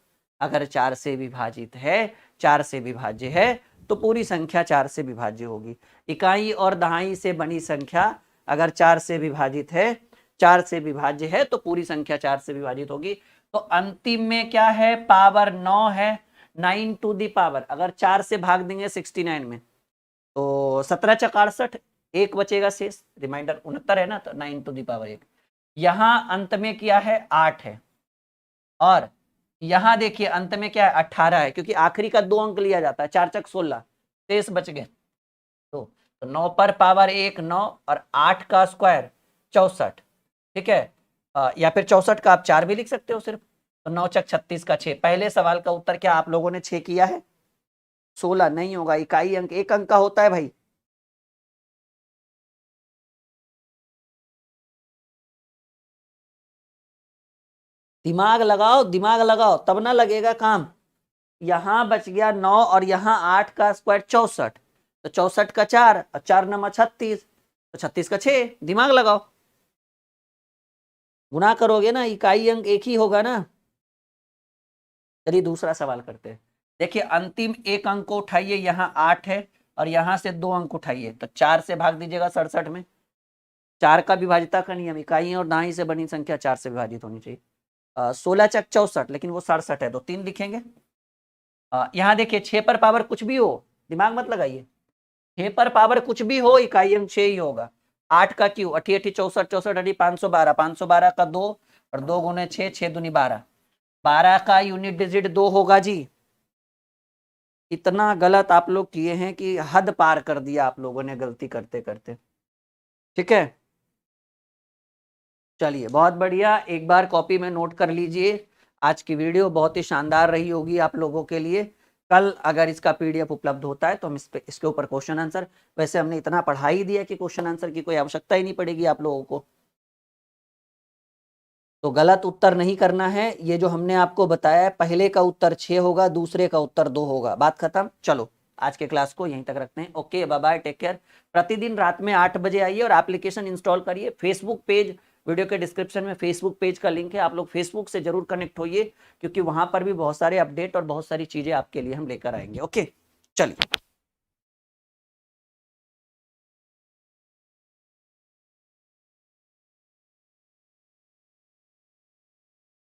अगर 4 से विभाजित है, 4 से विभाज्य है, तो पूरी संख्या 4 से विभाज्य होगी। इकाई और दहाई से बनी संख्या अगर 4 से विभाजित है, 4 से विभाज्य है, तो पूरी संख्या 4 से विभाजित होगी। तो अंतिम में क्या है, पावर 9 है, 9 टू दी पावर, अगर 4 से भाग देंगे 69 में तो 17 चक 68, एक बचेगा शेष, रिमाइंडर 69 है ना, तो 9 टू दी पावर 1। यहां अंत में क्या है, 8 है, और यहां देखिए अंत में क्या है, 18 है, क्योंकि आखिरी का 2 अंक लिया जाता है, 4 चक 16, शेष बच गए। तो 9 पर पावर 1 9, और 8 का स्क्वायर 64, ठीक है, या फिर 64 का आप 4 भी लिख सकते हो सिर्फ। तो 9 चक 36 का 6। पहले सवाल का उत्तर क्या आप लोगों ने 6 किया है, 16 नहीं होगा, इकाई अंक 1 अंक का होता है भाई। दिमाग लगाओ, दिमाग लगाओ, तब ना लगेगा काम। यहां बच गया 9 और यहां 8 का स्क्वायर 64, तो 64 का 4 और 4 9 36, तो 36 का 6, दिमाग लगाओ, गुना करोगे ना, इकाई अंक एक ही होगा ना। चलिए दूसरा सवाल करते हैं। देखिए अंतिम एक अंक को उठाइए, यहाँ 8 है, और यहां से 2 अंक उठाइए, तो 4 से भाग दीजिएगा 67 में। 4 का विभाजिता का नियम, इकाई और दहाई से बनी संख्या 4 से विभाजित होनी चाहिए। 16 चक 64, लेकिन वो 67 है, तो 3 लिखेंगे। यहाँ देखिए 6 पर पावर कुछ भी हो, दिमाग मत लगाइए, 6 पर पावर कुछ भी हो, इकाई अंक 6 ही होगा। 8 का क्यों, 8 8 64 64 8 512, 512 का 2, और 2 गुने 6, 6 दूनी 12, 12 का यूनिट डिजिट 2 होगा जी। इतना गलत आप लोग किए हैं कि हद पार कर दिया आप लोगों ने गलती करते करते, ठीक है। चलिए बहुत बढ़िया, एक बार कॉपी में नोट कर लीजिए, आज की वीडियो बहुत ही शानदार रही होगी आप लोगों के लिए। कल अगर इसका पीडीएफ उपलब्ध होता है तो हम इसके ऊपर क्वेश्चन आंसर, वैसे हमने इतना पढ़ा ही दिया कि क्वेश्चन आंसर की कोई आवश्यकता ही नहीं पड़ेगी आप लोगों को। तो गलत उत्तर नहीं करना है, ये जो हमने आपको बताया, पहले का उत्तर 6 होगा, दूसरे का उत्तर 2 होगा, बात खत्म। चलो आज के क्लास को यहीं तक रखते हैं, okay bye bye, take care. प्रतिदिन रात में 8 बजे आइए और एप्लीकेशन इंस्टॉल करिए। फेसबुक पेज, वीडियो के डिस्क्रिप्शन में फेसबुक पेज का लिंक है, आप लोग फेसबुक से जरूर कनेक्ट होइए, क्योंकि वहां पर भी बहुत सारे अपडेट और बहुत सारी चीजें आपके लिए हम लेकर आएंगे। ओके चलिए।